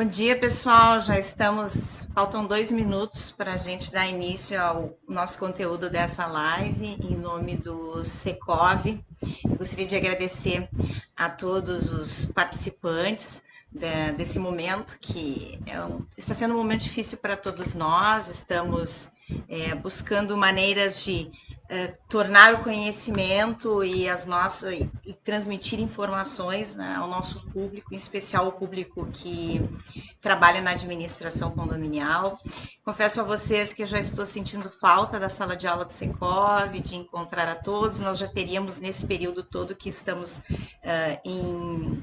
Bom dia, pessoal. Faltam 2 minutos para a gente dar início ao nosso conteúdo dessa live em nome do Secov. Eu gostaria de agradecer a todos os participantes desse momento, está sendo um momento difícil para todos nós. Estamos buscando maneiras de tornar o conhecimento e transmitir informações, né, ao nosso público, em especial o público que trabalha na administração condominial. Confesso a vocês que eu já estou sentindo falta da sala de aula do Secov, de encontrar a todos. Nós já teríamos, nesse período todo que estamos em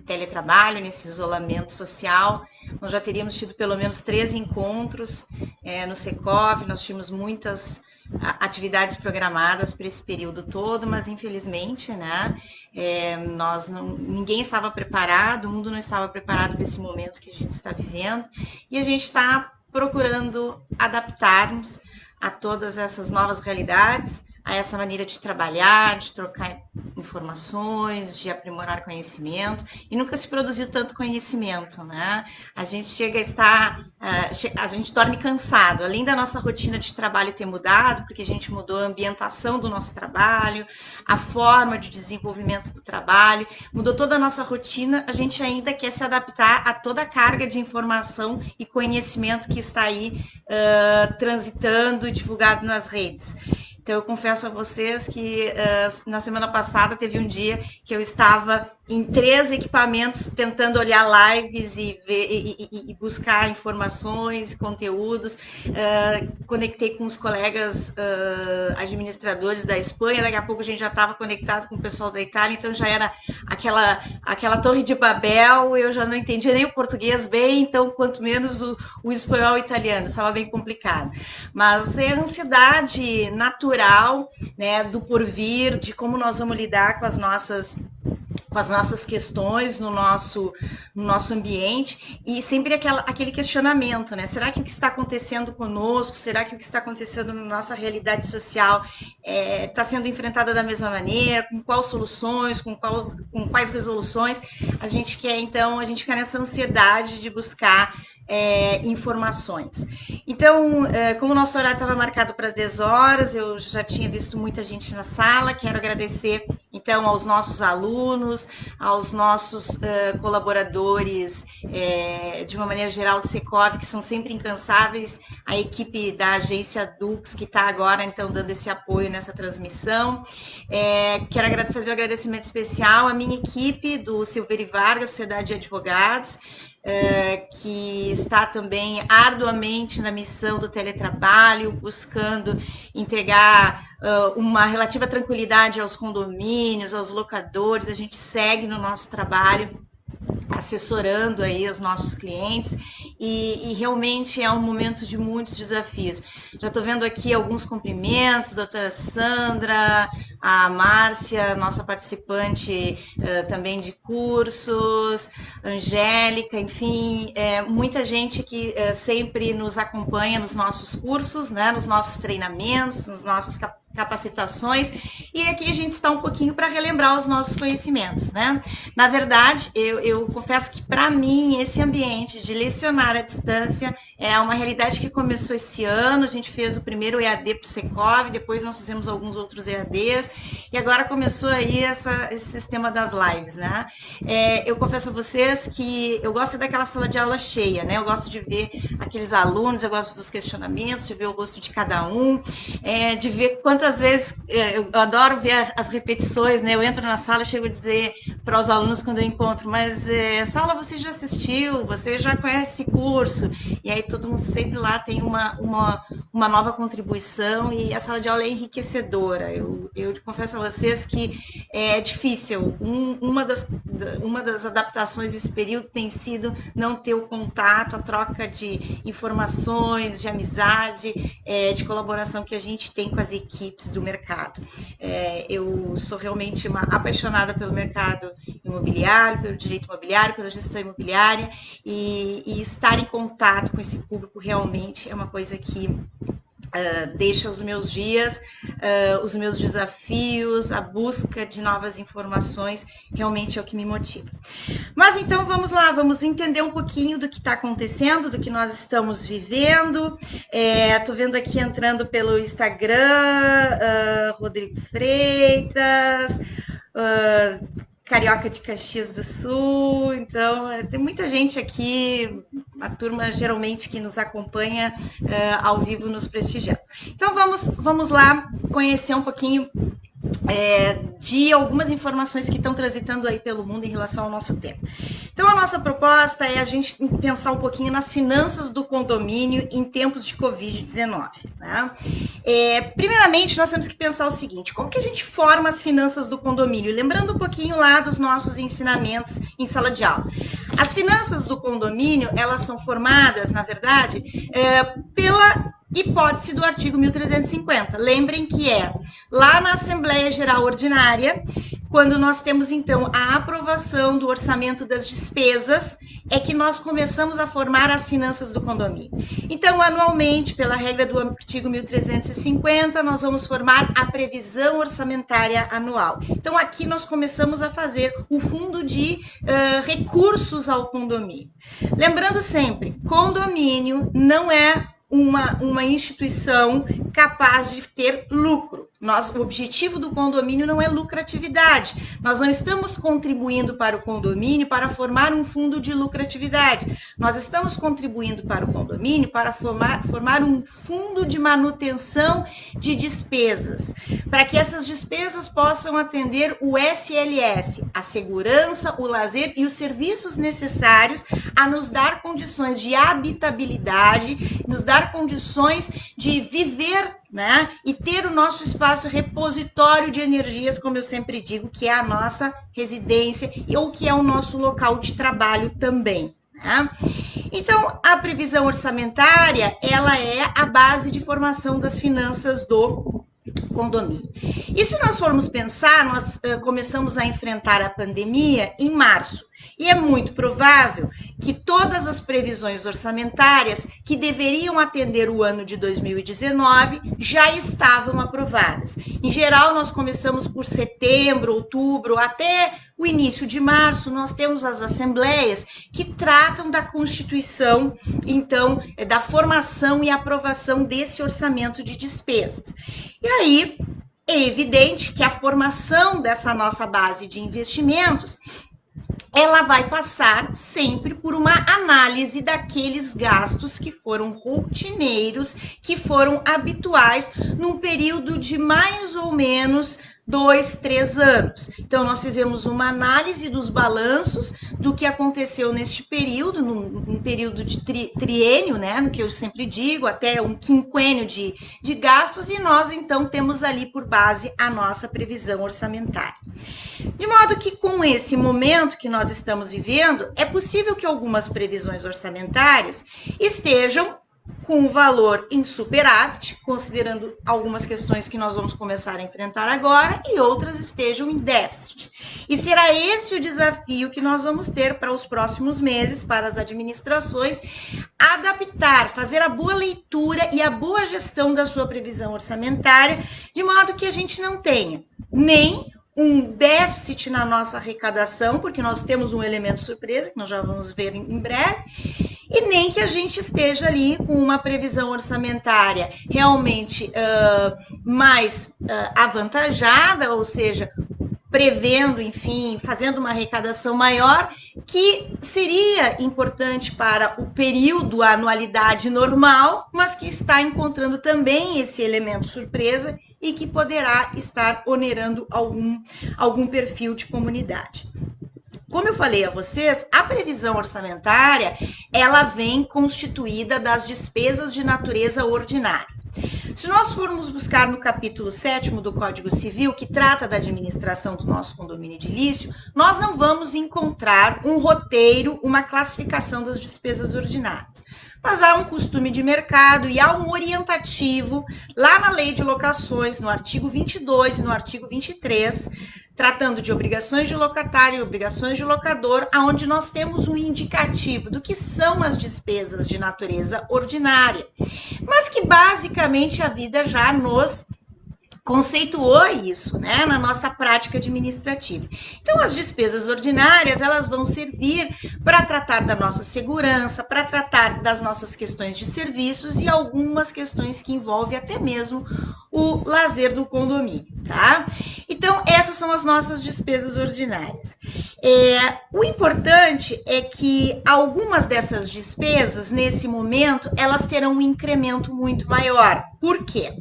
teletrabalho, nesse isolamento social, nós já teríamos tido pelo menos 3 encontros no Secov. Nós tínhamos muitas atividades programadas para esse período todo, mas infelizmente, né, ninguém estava preparado, o mundo não estava preparado para esse momento que a gente está vivendo, e a gente está procurando adaptar-nos a todas essas novas realidades, a essa maneira de trabalhar, de trocar informações, de aprimorar conhecimento, e nunca se produziu tanto conhecimento, né? A gente chega a estar, a gente dorme cansado, além da nossa rotina de trabalho ter mudado, porque a gente mudou a ambientação do nosso trabalho, a forma de desenvolvimento do trabalho, mudou toda a nossa rotina, a gente ainda quer se adaptar a toda a carga de informação e conhecimento que está aí transitando e divulgado nas redes. Então, eu confesso a vocês que na semana passada teve um dia que eu estava em 3 equipamentos tentando olhar lives e buscar informações, conteúdos. Conectei com os colegas administradores da Espanha, daqui a pouco a gente já estava conectado com o pessoal da Itália, então já era aquela torre de Babel. Eu já não entendia nem o português bem, então quanto menos o espanhol e o italiano, estava bem complicado. Mas é a ansiedade natural, né, do porvir, de como nós vamos lidar com as nossas questões no nosso ambiente, e sempre aquele questionamento, né? Será que o que está acontecendo conosco, será que o que está acontecendo na nossa realidade social está sendo enfrentada da mesma maneira, com quais soluções, com quais resoluções? A gente fica nessa ansiedade de buscar informações. Então, como o nosso horário estava marcado para 10 horas, eu já tinha visto muita gente na sala. Quero agradecer, então, aos nossos alunos, aos nossos colaboradores, de uma maneira geral, do Secov, que são sempre incansáveis, a equipe da agência Dux, que está agora, então, dando esse apoio nessa transmissão. Quero fazer um agradecimento especial à minha equipe do Silveira e Vargas, Sociedade de Advogados, que está também arduamente na missão do teletrabalho, buscando entregar uma relativa tranquilidade aos condomínios, aos locadores. A gente segue no nosso trabalho, assessorando aí os nossos clientes, e realmente é um momento de muitos desafios. Já estou vendo aqui alguns cumprimentos, doutora Sandra, a Márcia, nossa participante também de cursos, Angélica, enfim, muita gente que sempre nos acompanha nos nossos cursos, né, nos nossos treinamentos, nas nossas capacitações, e aqui a gente está um pouquinho para relembrar os nossos conhecimentos, né? Na verdade, eu confesso que para mim esse ambiente de lecionar à distância é uma realidade que começou esse ano. A gente fez o primeiro EAD para o Secov, depois nós fizemos alguns outros EADs, e agora começou aí esse sistema das lives, né? Eu confesso a vocês que eu gosto daquela sala de aula cheia, né? Eu gosto de ver aqueles alunos, eu gosto dos questionamentos, de ver o rosto de cada um, de ver quantas vezes, eu adoro ver as repetições, né? Eu entro na sala e chego a dizer para os alunos quando eu encontro, mas essa aula você já assistiu, você já conhece esse curso, e aí todo mundo sempre lá tem uma nova contribuição, e a sala de aula é enriquecedora. Eu confesso a vocês que é difícil. Uma das adaptações desse período tem sido não ter o contato, a troca de informações, de amizade, de colaboração que a gente tem com as equipes do mercado. Eu sou realmente uma apaixonada pelo mercado imobiliário, pelo direito imobiliário, pela gestão imobiliária, e estar em contato com esse público realmente é uma coisa que deixa os meus dias, os meus desafios, a busca de novas informações, realmente é o que me motiva. Mas então vamos lá, vamos entender um pouquinho do que está acontecendo, do que nós estamos vivendo. Estou vendo aqui entrando pelo Instagram, Rodrigo Freitas, Carioca de Caxias do Sul, então tem muita gente aqui, a turma geralmente que nos acompanha ao vivo nos prestigiando. Então vamos lá conhecer um pouquinho de algumas informações que estão transitando aí pelo mundo em relação ao nosso tema. Então a nossa proposta é a gente pensar um pouquinho nas finanças do condomínio em tempos de Covid-19. Né? Primeiramente, nós temos que pensar o seguinte, como que a gente forma as finanças do condomínio? Lembrando um pouquinho lá dos nossos ensinamentos em sala de aula. As finanças do condomínio, elas são formadas, na verdade, pela hipótese do artigo 1350. Lembrem que lá na Assembleia Geral Ordinária, quando nós temos, então, a aprovação do orçamento das despesas, é que nós começamos a formar as finanças do condomínio. Então, anualmente, pela regra do artigo 1350, nós vamos formar a previsão orçamentária anual. Então, aqui nós começamos a fazer o fundo de recursos ao condomínio. Lembrando sempre, condomínio não é uma instituição capaz de ter lucro. O objetivo do condomínio não é lucratividade. Nós não estamos contribuindo para o condomínio para formar um fundo de lucratividade. Nós estamos contribuindo para o condomínio para formar um fundo de manutenção de despesas, para que essas despesas possam atender o SLS, a segurança, o lazer e os serviços necessários a nos dar condições de habitabilidade, nos dar condições de viver, né? E ter o nosso espaço repositório de energias, como eu sempre digo, que é a nossa residência ou que é o nosso local de trabalho também. Né? Então, a previsão orçamentária, ela é a base de formação das finanças do condomínio. E se nós formos pensar, nós começamos a enfrentar a pandemia em março. E é muito provável que todas as previsões orçamentárias que deveriam atender o ano de 2019 já estavam aprovadas. Em geral, nós começamos por setembro, outubro, até o início de março, nós temos as assembleias que tratam da constituição, então, da formação e aprovação desse orçamento de despesas. E aí, é evidente que a formação dessa nossa base de investimentos ela vai passar sempre por uma análise daqueles gastos que foram rotineiros, que foram habituais num período de mais ou menos 2, 3 anos. Então, nós fizemos uma análise dos balanços do que aconteceu neste período, num período de triênio, né, no que eu sempre digo, até um quinquênio de gastos, e nós, então, temos ali por base a nossa previsão orçamentária. De modo que, com esse momento que nós estamos vivendo, é possível que algumas previsões orçamentárias estejam com o valor em superávit, considerando algumas questões que nós vamos começar a enfrentar agora, e outras estejam em déficit. E será esse o desafio que nós vamos ter para os próximos meses, para as administrações, adaptar, fazer a boa leitura e a boa gestão da sua previsão orçamentária, de modo que a gente não tenha nem um déficit na nossa arrecadação, porque nós temos um elemento surpresa, que nós já vamos ver em breve, e nem que a gente esteja ali com uma previsão orçamentária realmente mais avantajada, ou seja, prevendo, enfim, fazendo uma arrecadação maior, que seria importante para o período, a anualidade normal, mas que está encontrando também esse elemento surpresa e que poderá estar onerando algum perfil de comunidade. Como eu falei a vocês, a previsão orçamentária, ela vem constituída das despesas de natureza ordinária. Se nós formos buscar no capítulo 7º do Código Civil, que trata da administração do nosso condomínio edilício, nós não vamos encontrar um roteiro, uma classificação das despesas ordinárias. Mas há um costume de mercado e há um orientativo lá na Lei de Locações, no artigo 22 e no artigo 23, tratando de obrigações de locatário e obrigações de locador, aonde nós temos um indicativo do que são as despesas de natureza ordinária, mas que basicamente a vida já nos conceituou isso, né, na nossa prática administrativa. Então, as despesas ordinárias, elas vão servir para tratar da nossa segurança, para tratar das nossas questões de serviços e algumas questões que envolvem até mesmo o lazer do condomínio, tá? Então, essas são as nossas despesas ordinárias. O importante é que algumas dessas despesas, nesse momento, elas terão um incremento muito maior. Por quê?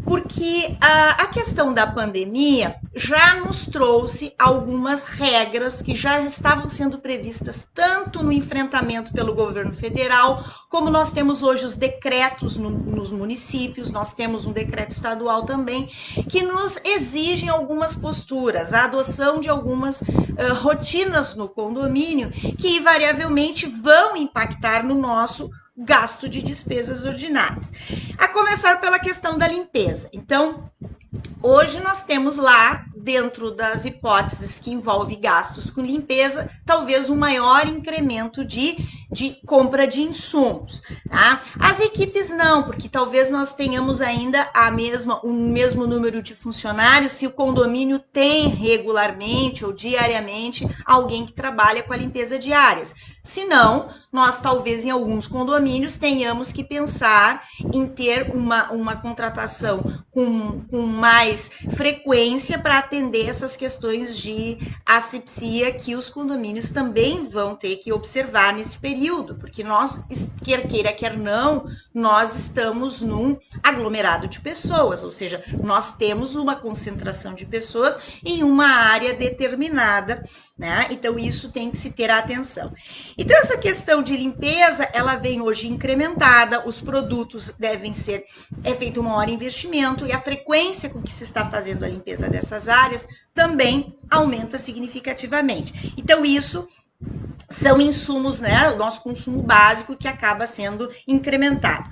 Porque a questão da pandemia já nos trouxe algumas regras que já estavam sendo previstas tanto no enfrentamento pelo governo federal, como nós temos hoje os decretos nos municípios, nós temos um decreto estadual também, que nos exigem algumas posturas, a adoção de algumas rotinas no condomínio que invariavelmente vão impactar no nosso gasto de despesas ordinárias. A começar pela questão da limpeza. Então, hoje nós temos lá, dentro das hipóteses que envolvem gastos com limpeza, talvez um maior incremento de compra de insumos, tá? As equipes não, porque talvez nós tenhamos ainda o mesmo número de funcionários se o condomínio tem regularmente ou diariamente alguém que trabalha com a limpeza de áreas. Se não, nós talvez em alguns condomínios tenhamos que pensar em ter uma contratação com mais frequência para atender essas questões de asepsia que os condomínios também vão ter que observar nesse período, porque nós, quer queira, quer não, nós estamos num aglomerado de pessoas, ou seja, nós temos uma concentração de pessoas em uma área determinada, né? Então, isso tem que se ter atenção. Então, essa questão de limpeza, ela vem hoje incrementada, os produtos devem ser, feito um maior investimento e a frequência com que se está fazendo a limpeza dessas áreas também aumenta significativamente. Então, isso são insumos, né, o nosso consumo básico que acaba sendo incrementado.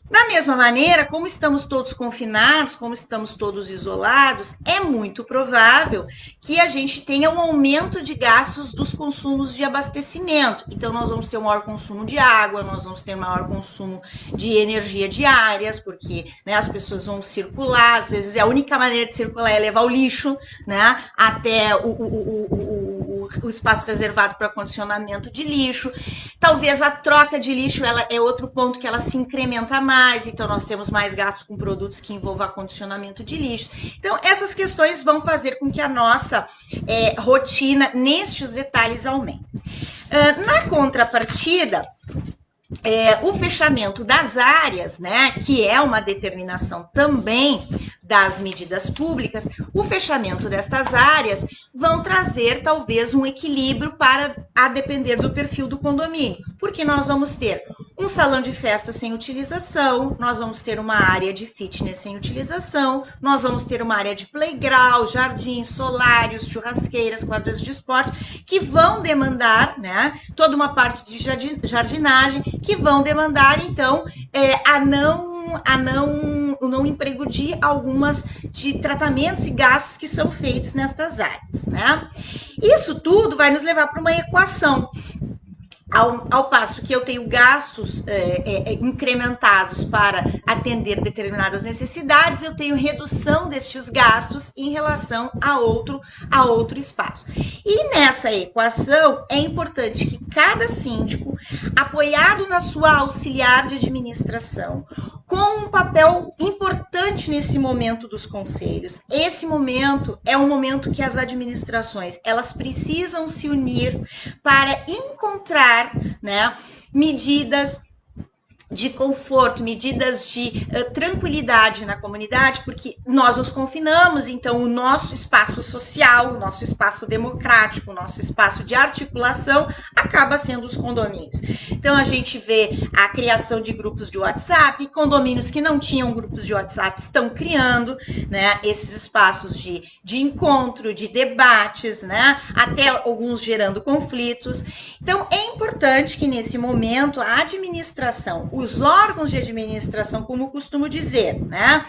Da mesma maneira, como estamos todos confinados, como estamos todos isolados, é muito provável que a gente tenha um aumento de gastos dos consumos de abastecimento. Então, nós vamos ter um maior consumo de água, nós vamos ter um maior consumo de energia diárias, porque, né, as pessoas vão circular, às vezes a única maneira de circular é levar o lixo, né, até o espaço reservado para condicionamento de lixo. Talvez a troca de lixo ela é outro ponto que ela se incrementa mais, então nós temos mais gastos com produtos que envolvam acondicionamento de lixo. Então, essas questões vão fazer com que a nossa rotina nestes detalhes aumente. Na contrapartida, o fechamento das áreas, né, que é uma determinação também das medidas públicas, o fechamento destas áreas vão trazer talvez um equilíbrio para a depender do perfil do condomínio, porque nós vamos ter um salão de festa sem utilização, nós vamos ter uma área de fitness sem utilização, nós vamos ter uma área de playground, jardins, solários, churrasqueiras, quadras de esporte, que vão demandar, né, toda uma parte de jardinagem, que vão demandar, então, não emprego de algumas de tratamentos e gastos que são feitos nestas áreas, né? Isso tudo vai nos levar para uma equação. Ao passo que eu tenho gastos incrementados para atender determinadas necessidades, eu tenho redução destes gastos em relação a outro espaço. E nessa equação, é importante que cada síndico, apoiado na sua auxiliar de administração, com um papel importante nesse momento dos conselhos. Esse momento é um momento que as administrações, elas precisam se unir para encontrar, né, medidas de conforto, medidas de tranquilidade na comunidade, porque nós nos confinamos, então o nosso espaço social, o nosso espaço democrático, o nosso espaço de articulação acaba sendo os condomínios. Então a gente vê a criação de grupos de WhatsApp, condomínios que não tinham grupos de WhatsApp estão criando, né, esses espaços de encontro, de debates, né, até alguns gerando conflitos. Então é importante que nesse momento a administração, os órgãos de administração, como eu costumo dizer, né?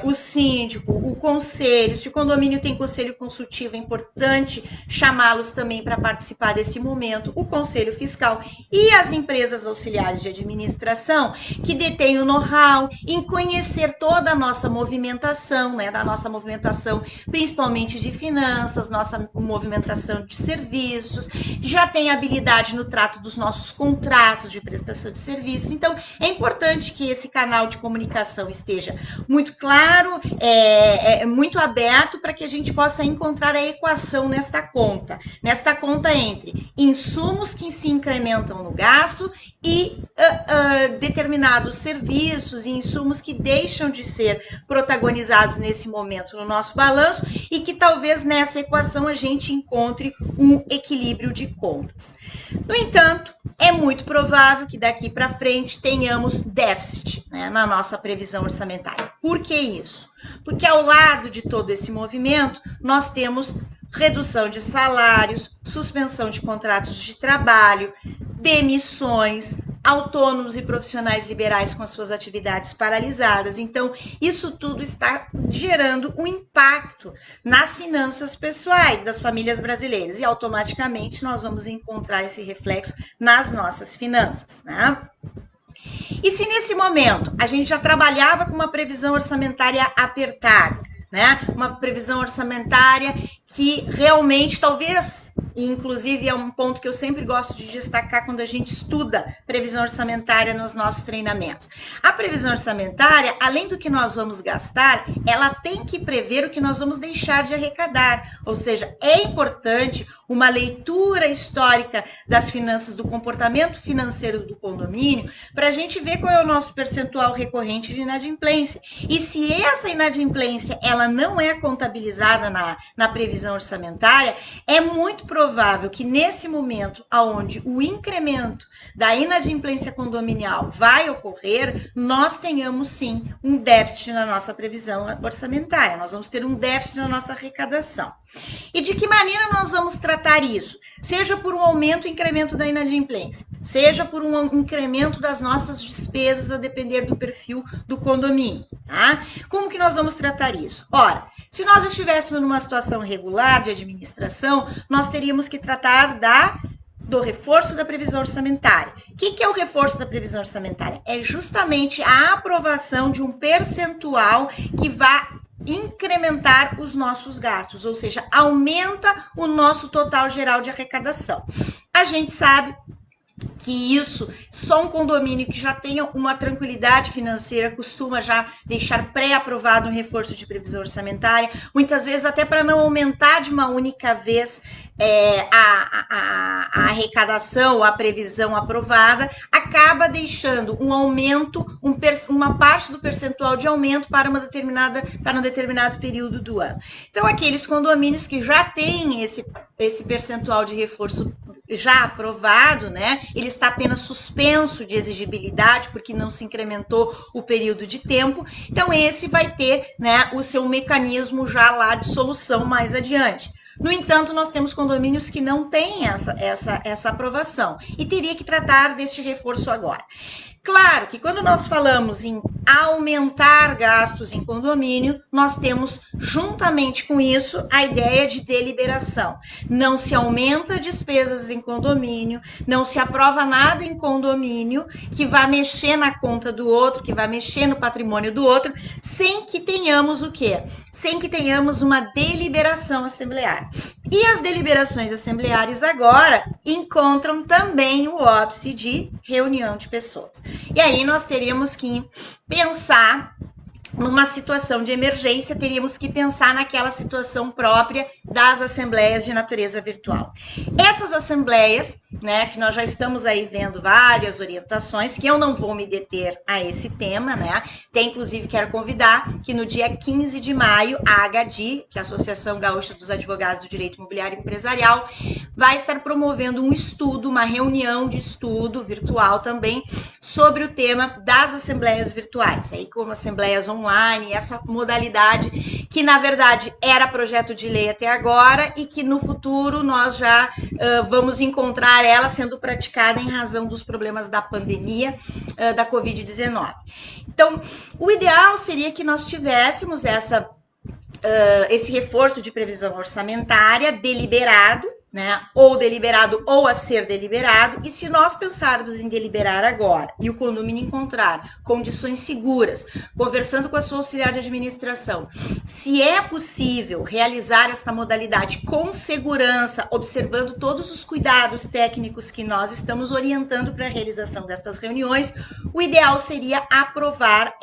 O síndico, o conselho, se o condomínio tem conselho consultivo, é importante chamá-los também para participar desse momento, o conselho fiscal e as empresas auxiliares de administração, que detêm o know-how em conhecer toda a nossa movimentação, né? Da nossa movimentação, principalmente de finanças, nossa movimentação de serviços, já tem habilidade no trato dos nossos contratos de prestação de serviços. Então, é importante que esse canal de comunicação esteja muito claro, muito aberto, para que a gente possa encontrar a equação nesta conta entre insumos que se incrementam no gasto e determinados serviços e insumos que deixam de ser protagonizados nesse momento no nosso balanço, e que talvez nessa equação a gente encontre um equilíbrio de contas. No entanto, é muito provável que daqui para frente tenhamos déficit, né, na nossa previsão orçamentária. Por que isso? Porque ao lado de todo esse movimento, nós temos redução de salários, suspensão de contratos de trabalho, demissões, autônomos e profissionais liberais com as suas atividades paralisadas. Então, isso tudo está gerando um impacto nas finanças pessoais das famílias brasileiras, e automaticamente nós vamos encontrar esse reflexo nas nossas finanças, né? E se nesse momento a gente já trabalhava com uma previsão orçamentária apertada, né? Uma previsão orçamentária que realmente talvez, e inclusive é um ponto que eu sempre gosto de destacar quando a gente estuda previsão orçamentária nos nossos treinamentos. A previsão orçamentária, além do que nós vamos gastar, ela tem que prever o que nós vamos deixar de arrecadar. Ou seja, é importante uma leitura histórica das finanças, do comportamento financeiro do condomínio, para a gente ver qual é o nosso percentual recorrente de inadimplência. E se essa inadimplência ela não é contabilizada na previsão orçamentária, é muito provável que nesse momento onde o incremento da inadimplência condominial vai ocorrer, nós tenhamos sim um déficit na nossa previsão orçamentária, nós vamos ter um déficit na nossa arrecadação. E de que maneira nós vamos tratar isso? Seja por um aumento ou incremento da inadimplência, seja por um incremento das nossas despesas, a depender do perfil do condomínio, tá? Como que nós vamos tratar isso? Ora, se nós estivéssemos numa situação regular de administração, nós teríamos que tratar do reforço da previsão orçamentária. O que é o reforço da previsão orçamentária? É justamente a aprovação de um percentual que vai incrementar os nossos gastos, ou seja, aumenta o nosso total geral de arrecadação. A gente sabe que isso, só um condomínio que já tenha uma tranquilidade financeira costuma já deixar pré-aprovado um reforço de previsão orçamentária, muitas vezes até para não aumentar de uma única vez a arrecadação, a previsão aprovada, acaba deixando um aumento, uma parte do percentual de aumento para um determinado período do ano. Então, aqueles condomínios que já têm esse percentual de reforço já aprovado, né? Ele está apenas suspenso de exigibilidade, porque não se incrementou o período de tempo. Então, esse vai ter, né, o seu mecanismo já lá de solução mais adiante. No entanto, nós temos condomínios que não têm essa aprovação e teria que tratar deste reforço agora. Claro que quando nós falamos em aumentar gastos em condomínio, nós temos juntamente com isso a ideia de deliberação. Não se aumenta despesas em condomínio, não se aprova nada em condomínio que vá mexer na conta do outro, que vá mexer no patrimônio do outro, sem que tenhamos o quê? Sem que tenhamos uma deliberação assembleária. E as deliberações assembleares agora encontram também o óbice de reunião de pessoas. E aí nós teríamos que pensar numa situação de emergência, teríamos que pensar naquela situação própria das assembleias de natureza virtual. Essas assembleias, né, que nós já estamos aí vendo várias orientações, que eu não vou me deter a esse tema, né, inclusive quero convidar que no dia 15 de maio, a AGADI, que é a Associação Gaúcha dos Advogados do Direito Imobiliário Empresarial, vai estar promovendo um estudo, uma reunião de estudo virtual também, sobre o tema das assembleias virtuais, aí como assembleias online, essa modalidade que na verdade era projeto de lei até agora e que no futuro nós já vamos encontrar ela sendo praticada em razão dos problemas da pandemia da Covid-19. Então, o ideal seria que nós tivéssemos esse reforço de previsão orçamentária deliberado, né, ou deliberado ou a ser deliberado, e se nós pensarmos em deliberar agora e o condomínio encontrar condições seguras, conversando com a sua auxiliar de administração, se é possível realizar esta modalidade com segurança, observando todos os cuidados técnicos que nós estamos orientando para a realização destas reuniões, o ideal seria aprovar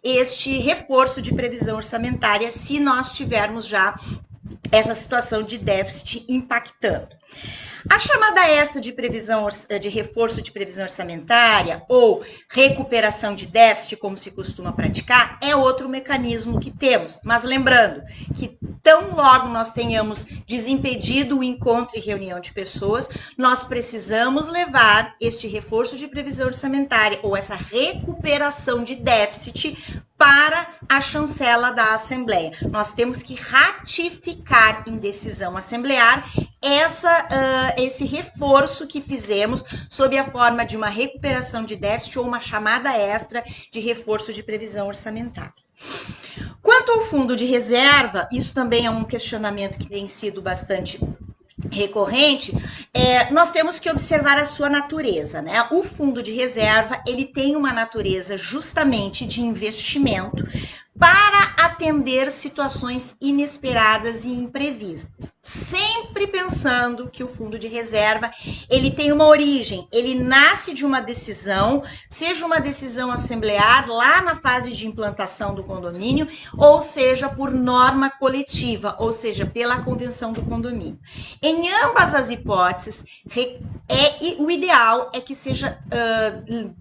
este reforço de previsão orçamentária, se nós tivermos já essa situação de déficit impactando. A chamada extra de reforço de previsão orçamentária ou recuperação de déficit, como se costuma praticar, é outro mecanismo que temos. Mas lembrando que tão logo nós tenhamos desimpedido o encontro e reunião de pessoas, nós precisamos levar este reforço de previsão orçamentária ou essa recuperação de déficit para a chancela da Assembleia. Nós temos que ratificar em decisão assemblear esse reforço que fizemos sob a forma de uma recuperação de déficit ou uma chamada extra de reforço de previsão orçamentária. Quanto ao fundo de reserva, isso também é um questionamento que tem sido bastante recorrente, nós temos que observar a sua natureza, né? O fundo de reserva, ele tem uma natureza justamente de investimento para atender situações inesperadas e imprevistas. Sempre pensando que o fundo de reserva, ele tem uma origem, ele nasce de uma decisão, seja uma decisão assemblear lá na fase de implantação do condomínio, ou seja por norma coletiva, ou seja, pela convenção do condomínio. Em ambas as hipóteses, o ideal é que seja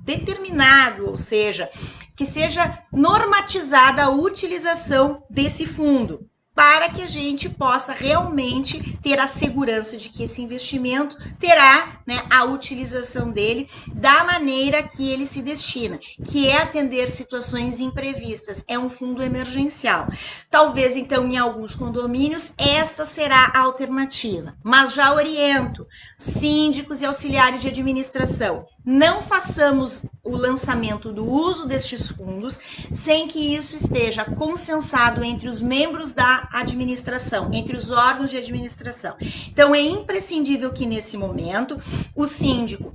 determinado, ou seja, que seja normatizada a utilização desse fundo, para que a gente possa realmente ter a segurança de que esse investimento terá, né, a utilização dele da maneira que ele se destina, que é atender situações imprevistas, é um fundo emergencial. Talvez, então, em alguns condomínios, esta será a alternativa, mas já oriento síndicos e auxiliares de administração, não façamos o lançamento do uso destes fundos sem que isso esteja consensado entre os membros da administração, entre os órgãos de administração. Então, é imprescindível que, nesse momento, o síndico,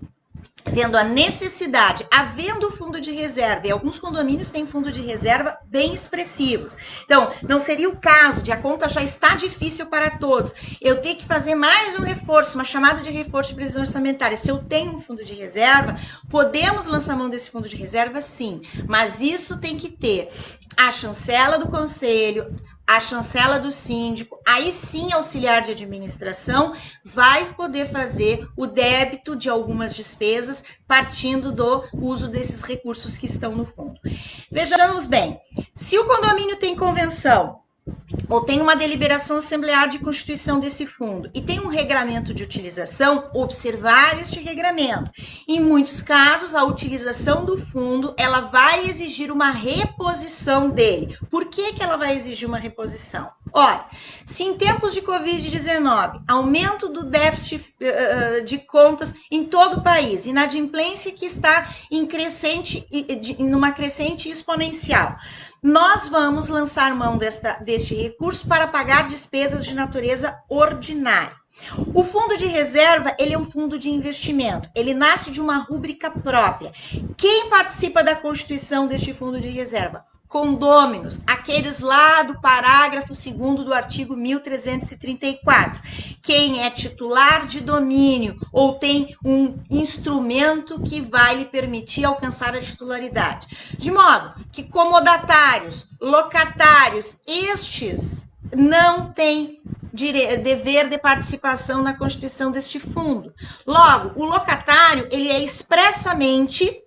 vendo a necessidade, havendo fundo de reserva, e alguns condomínios têm fundo de reserva bem expressivos. Então, não seria o caso de a conta já está difícil para todos, eu ter que fazer mais um reforço, uma chamada de reforço de previsão orçamentária. Se eu tenho um fundo de reserva, podemos lançar mão desse fundo de reserva, sim, mas isso tem que ter a chancela do conselho, a chancela do síndico, aí sim auxiliar de administração vai poder fazer o débito de algumas despesas partindo do uso desses recursos que estão no fundo. Vejamos bem, se o condomínio tem convenção ou tem uma deliberação assemblear de constituição desse fundo e tem um regramento de utilização, observar este regramento. Em muitos casos, a utilização do fundo, ela vai exigir uma reposição dele. Por que ela vai exigir uma reposição? Olha, se em tempos de Covid-19, aumento do déficit de contas em todo o país, inadimplência que está numa crescente exponencial, nós vamos lançar mão deste recurso para pagar despesas de natureza ordinária. O fundo de reserva, ele é um fundo de investimento, ele nasce de uma rúbrica própria. Quem participa da constituição deste fundo de reserva? Condôminos, aqueles lá do parágrafo 2º do artigo 1334. Quem é titular de domínio ou tem um instrumento que vai lhe permitir alcançar a titularidade. De modo que comodatários, locatários, estes não têm dever de participação na constituição deste fundo. Logo, o locatário, ele é expressamente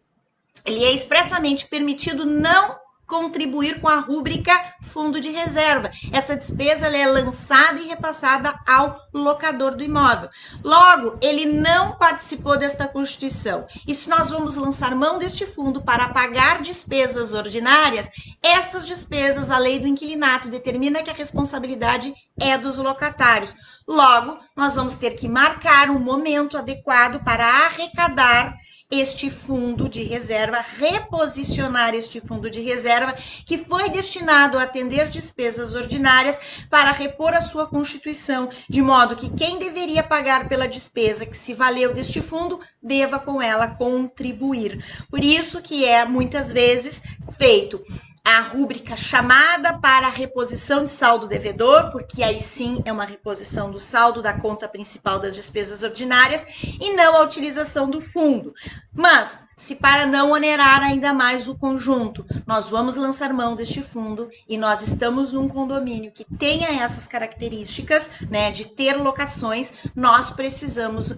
permitido não contribuir com a rúbrica fundo de reserva. Essa despesa ela é lançada e repassada ao locador do imóvel. Logo, ele não participou desta constituição. E se nós vamos lançar mão deste fundo para pagar despesas ordinárias, essas despesas, a lei do inquilinato determina que a responsabilidade é dos locatários. Logo, nós vamos ter que marcar um momento adequado para arrecadar este fundo de reserva, reposicionar este fundo de reserva que foi destinado a atender despesas ordinárias para repor a sua constituição, de modo que quem deveria pagar pela despesa que se valeu deste fundo, deva com ela contribuir. Por isso que é muitas vezes feito a rúbrica chamada para a reposição de saldo devedor, porque aí sim é uma reposição do saldo da conta principal das despesas ordinárias e não a utilização do fundo. Mas, se para não onerar ainda mais o conjunto, nós vamos lançar mão deste fundo e nós estamos num condomínio que tenha essas características, né, de ter locações, nós precisamos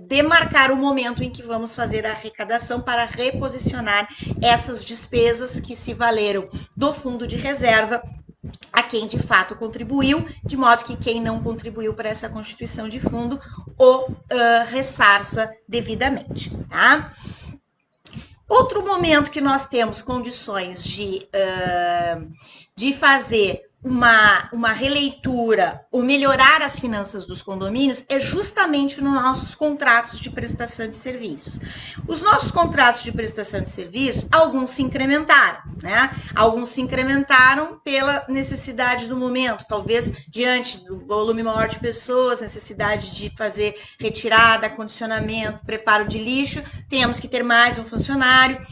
demarcar o momento em que vamos fazer a arrecadação para reposicionar essas despesas que se valeram do fundo de reserva a quem de fato contribuiu, de modo que quem não contribuiu para essa constituição de fundo o ressarça devidamente, tá? Outro momento que nós temos condições de fazer uma releitura ou melhorar as finanças dos condomínios é justamente nos nossos contratos de prestação de serviços. Os nossos contratos de prestação de serviços, alguns se incrementaram, né? Alguns se incrementaram pela necessidade do momento, talvez diante do volume maior de pessoas, necessidade de fazer retirada, condicionamento, preparo de lixo, temos que ter mais um funcionário.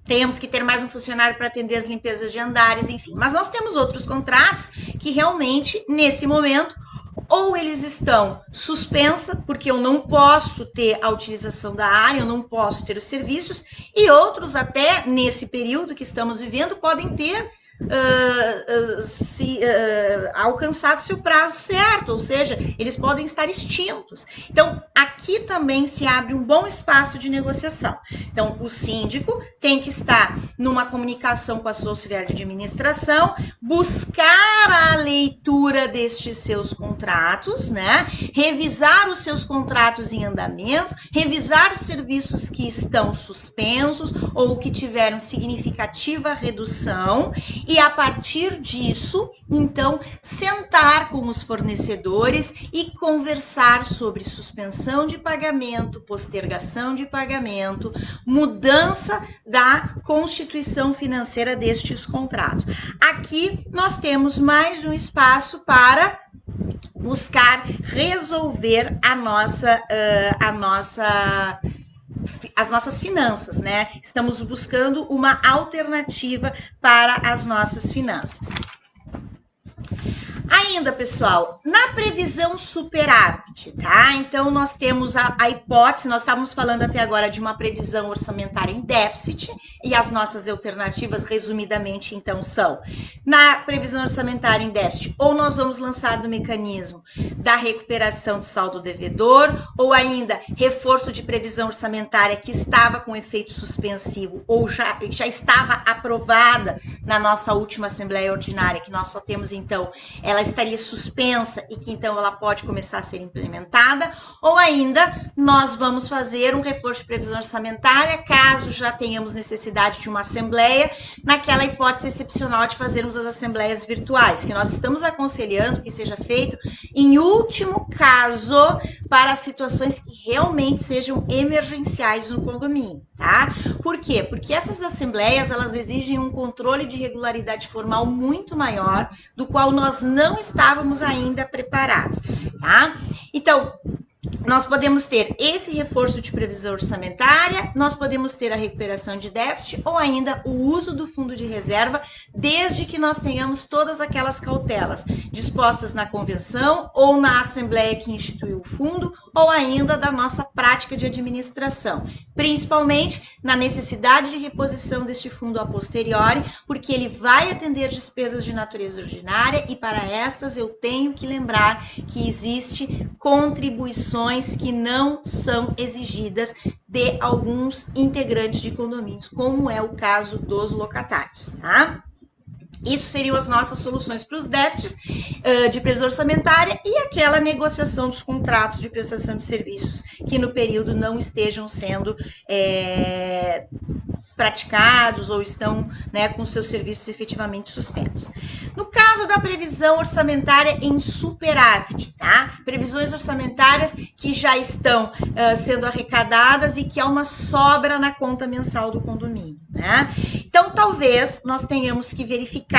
Temos que ter mais um funcionário para atender as limpezas de andares, enfim. Mas nós temos outros contratos que realmente, nesse momento, ou eles estão suspensa, porque eu não posso ter a utilização da área, eu não posso ter os serviços, e outros até, nesse período que estamos vivendo, podem ter alcançado seu prazo certo, ou seja, eles podem estar extintos. Então, aqui também se abre um bom espaço de negociação. Então, o síndico tem que estar numa comunicação com a sua auxiliar de administração, buscar a leitura destes seus contratos, né? Revisar os seus contratos em andamento, revisar os serviços que estão suspensos ou que tiveram significativa redução e a partir disso, então, sentar com os fornecedores e conversar sobre suspensão de pagamento, postergação de pagamento, mudança da constituição financeira destes contratos. Aqui nós temos mais um espaço para buscar resolver as nossas finanças, né? Estamos buscando uma alternativa para as nossas finanças. Ainda, pessoal, na previsão superávit, tá? Então, nós temos a hipótese, nós estávamos falando até agora de uma previsão orçamentária em déficit, e as nossas alternativas, resumidamente, então, são, na previsão orçamentária em déficit, ou nós vamos lançar do mecanismo da recuperação de saldo devedor, ou ainda reforço de previsão orçamentária que estava com efeito suspensivo, ou já estava aprovada na nossa última Assembleia Ordinária, que nós só temos, então, ela estaria suspensa e que então ela pode começar a ser implementada, ou ainda nós vamos fazer um reforço de previsão orçamentária, caso já tenhamos necessidade de uma assembleia, naquela hipótese excepcional de fazermos as assembleias virtuais, que nós estamos aconselhando que seja feito em último caso para situações que realmente sejam emergenciais no condomínio, tá? Por quê? Porque essas assembleias, elas exigem um controle de regularidade formal muito maior, do qual nós não estávamos ainda preparados, tá? Então, nós podemos ter esse reforço de previsão orçamentária, nós podemos ter a recuperação de déficit ou ainda o uso do fundo de reserva, desde que nós tenhamos todas aquelas cautelas dispostas na convenção ou na assembleia que instituiu o fundo ou ainda da nossa prática de administração, principalmente na necessidade de reposição deste fundo a posteriori, porque ele vai atender despesas de natureza ordinária e para estas eu tenho que lembrar que existe contribuições condições que não são exigidas de alguns integrantes de condomínios, como é o caso dos locatários, tá? Isso seriam as nossas soluções para os déficits de previsão orçamentária e aquela negociação dos contratos de prestação de serviços que no período não estejam sendo praticados ou estão, né, com seus serviços efetivamente suspensos. No caso da previsão orçamentária em superávit, tá? Previsões orçamentárias que já estão sendo arrecadadas e que há uma sobra na conta mensal do condomínio, né? Então, talvez nós tenhamos que verificar,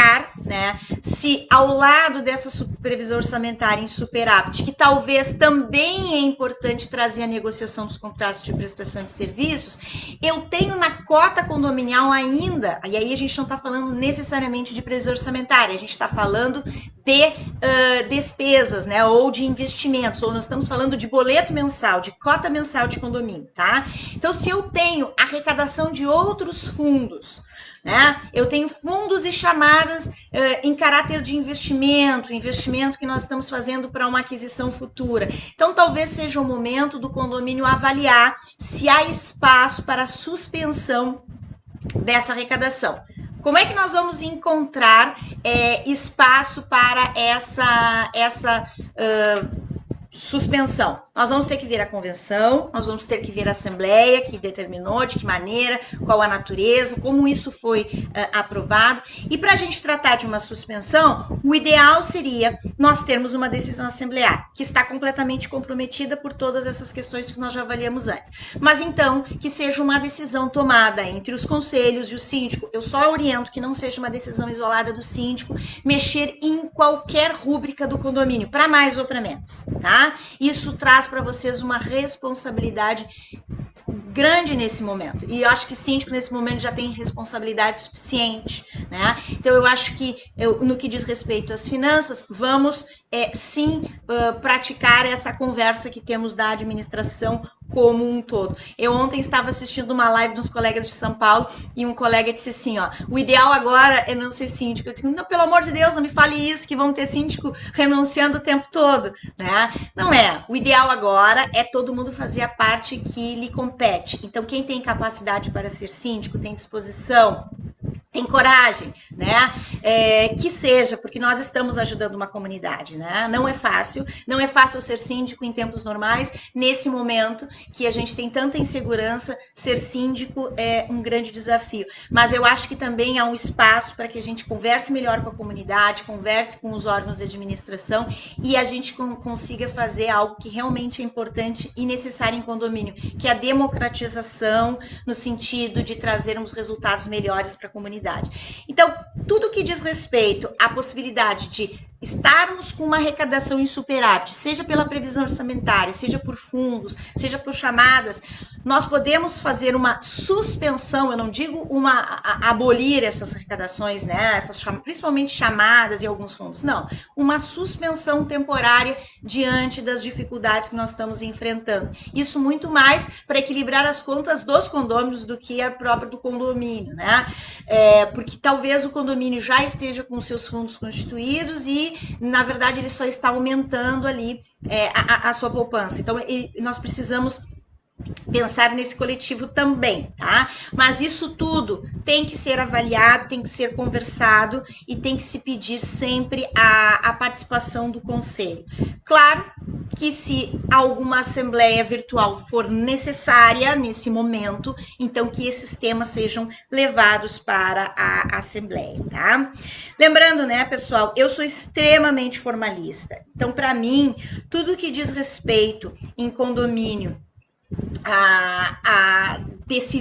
né, se ao lado dessa previsão orçamentária em superávit, que talvez também é importante trazer a negociação dos contratos de prestação de serviços, eu tenho na cota condominial ainda, e aí a gente não está falando necessariamente de previsão orçamentária, a gente está falando de despesas, né, ou de investimentos, ou nós estamos falando de boleto mensal, de cota mensal de condomínio, tá? Então, se eu tenho arrecadação de outros fundos, né? Eu tenho fundos e chamadas em caráter de investimento que nós estamos fazendo para uma aquisição futura. Então, talvez seja o momento do condomínio avaliar se há espaço para suspensão dessa arrecadação. Como é que nós vamos encontrar espaço para essa suspensão? Nós vamos ter que ver a convenção, nós vamos ter que ver a assembleia que determinou, de que maneira, qual a natureza, como isso foi aprovado. E para a gente tratar de uma suspensão, o ideal seria nós termos uma decisão assemblear, que está completamente comprometida por todas essas questões que nós já avaliamos antes. Mas então, que seja uma decisão tomada entre os conselhos e o síndico. Eu só oriento que não seja uma decisão isolada do síndico, mexer em qualquer rúbrica do condomínio, para mais ou para menos, tá? Isso traz para vocês uma responsabilidade grande nesse momento. E eu acho que síndico nesse momento já tem responsabilidade suficiente, né? Então eu acho que no que diz respeito às finanças, vamos sim praticar essa conversa que temos da administração como um todo. Eu ontem estava assistindo uma live dos colegas de São Paulo e um colega disse assim, ó, o ideal agora é não ser síndico. Eu disse, não, pelo amor de Deus, não me fale isso, que vão ter síndico renunciando o tempo todo, né? Não é. O ideal agora é todo mundo fazer a parte que lhe compete. Então, quem tem capacidade para ser síndico, tem disposição, tem coragem, né? Que seja, porque nós estamos ajudando uma comunidade, né? Não é fácil ser síndico em tempos normais. Nesse momento que a gente tem tanta insegurança, ser síndico é um grande desafio. Mas eu acho que também há um espaço para que a gente converse melhor com a comunidade, converse com os órgãos de administração e a gente consiga fazer algo que realmente é importante e necessário em condomínio, que é a democratização no sentido de trazermos resultados melhores para a comunidade. Então, tudo que diz respeito à possibilidade de estarmos com uma arrecadação em superávit, seja pela previsão orçamentária, seja por fundos, seja por chamadas, nós podemos fazer uma suspensão, eu não digo abolir essas arrecadações, né, principalmente chamadas e alguns fundos, não, uma suspensão temporária diante das dificuldades que nós estamos enfrentando. Isso muito mais para equilibrar as contas dos condôminos do que a própria do condomínio, né, porque talvez o condomínio já esteja com seus fundos constituídos e, na verdade, ele só está aumentando ali a sua poupança. Então, nós precisamos pensar nesse coletivo também, tá? Mas isso tudo tem que ser avaliado, tem que ser conversado e tem que se pedir sempre a participação do conselho. Claro que se alguma assembleia virtual for necessária nesse momento, então que esses temas sejam levados para a assembleia, tá? Lembrando, né, pessoal, eu sou extremamente formalista. Então, para mim, tudo que diz respeito em condomínio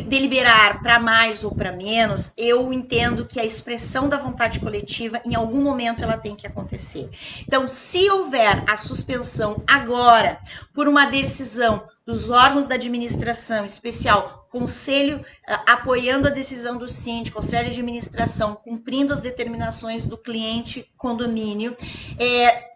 deliberar para mais ou para menos, eu entendo que a expressão da vontade coletiva, em algum momento, ela tem que acontecer. Então, se houver a suspensão agora, por uma decisão dos órgãos da administração, em especial conselho apoiando a decisão do síndico, conselho de administração cumprindo as determinações do cliente condomínio,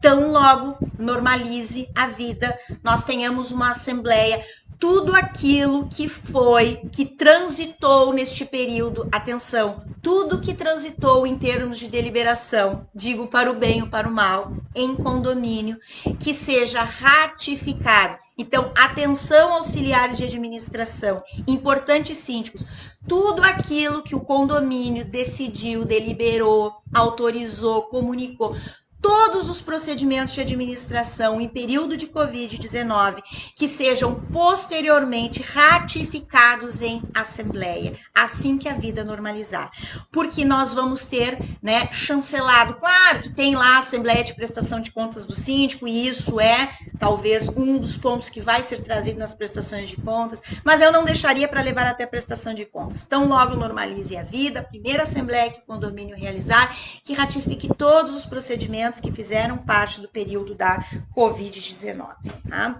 tão logo normalize a vida, nós tenhamos uma assembleia tudo aquilo que transitou neste período, atenção, tudo que transitou em termos de deliberação, digo para o bem ou para o mal, em condomínio, que seja ratificado. Então, atenção, auxiliares de administração, importantes síndicos, tudo aquilo que o condomínio decidiu, deliberou, autorizou, comunicou, todos os procedimentos de administração em período de Covid-19 que sejam posteriormente ratificados em assembleia, assim que a vida normalizar. Porque nós vamos ter, né, chancelado, claro que tem lá a assembleia de prestação de contas do síndico, e isso é talvez um dos pontos que vai ser trazido nas prestações de contas, mas eu não deixaria para levar até a prestação de contas. Então, logo normalize a vida, a primeira assembleia que o condomínio realizar, que ratifique todos os procedimentos que fizeram parte do período da Covid-19. Tá?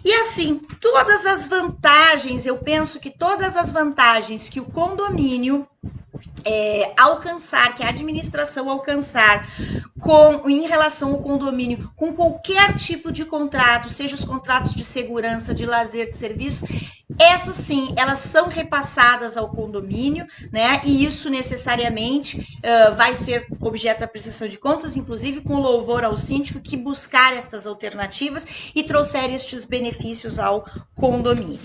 E assim, todas as vantagens, eu penso que todas as vantagens que o condomínio alcançar, que a administração alcançar em relação ao condomínio, com qualquer tipo de contrato, seja os contratos de segurança, de lazer, de serviço, essas sim, elas são repassadas ao condomínio, né? E isso necessariamente vai ser objeto da prestação de contas, inclusive com louvor ao síndico que buscar estas alternativas e trouxer estes benefícios ao condomínio.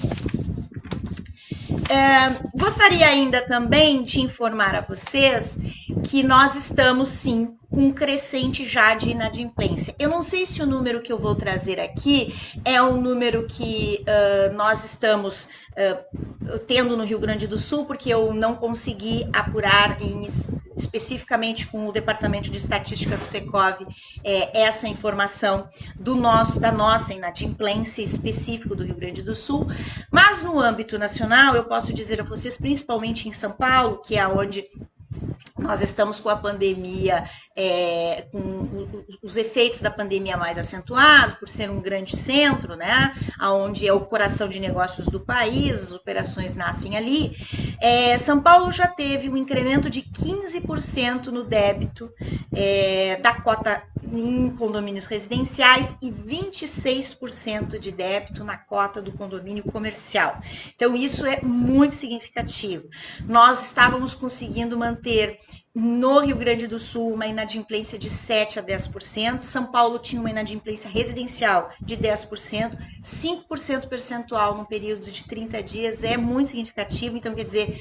Gostaria ainda também de informar a vocês que nós estamos sim com um crescente já de inadimplência. Eu não sei se o número que eu vou trazer aqui é um número que nós estamos tendo no Rio Grande do Sul, porque eu não consegui apurar especificamente com o Departamento de Estatística do Secov essa informação da nossa inadimplência específico do Rio Grande do Sul, mas no âmbito nacional eu posso dizer a vocês, principalmente em São Paulo, que é onde nós estamos com a pandemia, com os efeitos da pandemia mais acentuados, por ser um grande centro, né, onde é o coração de negócios do país, as operações nascem ali. São Paulo já teve um incremento de 15% no débito da cota em condomínios residenciais e 26% de débito na cota do condomínio comercial. Então, isso é muito significativo. Nós estávamos conseguindo manter no Rio Grande do Sul uma inadimplência de 7% a 10%, São Paulo tinha uma inadimplência residencial de 10%, 5% percentual no período de 30 dias é muito significativo. Então, quer dizer,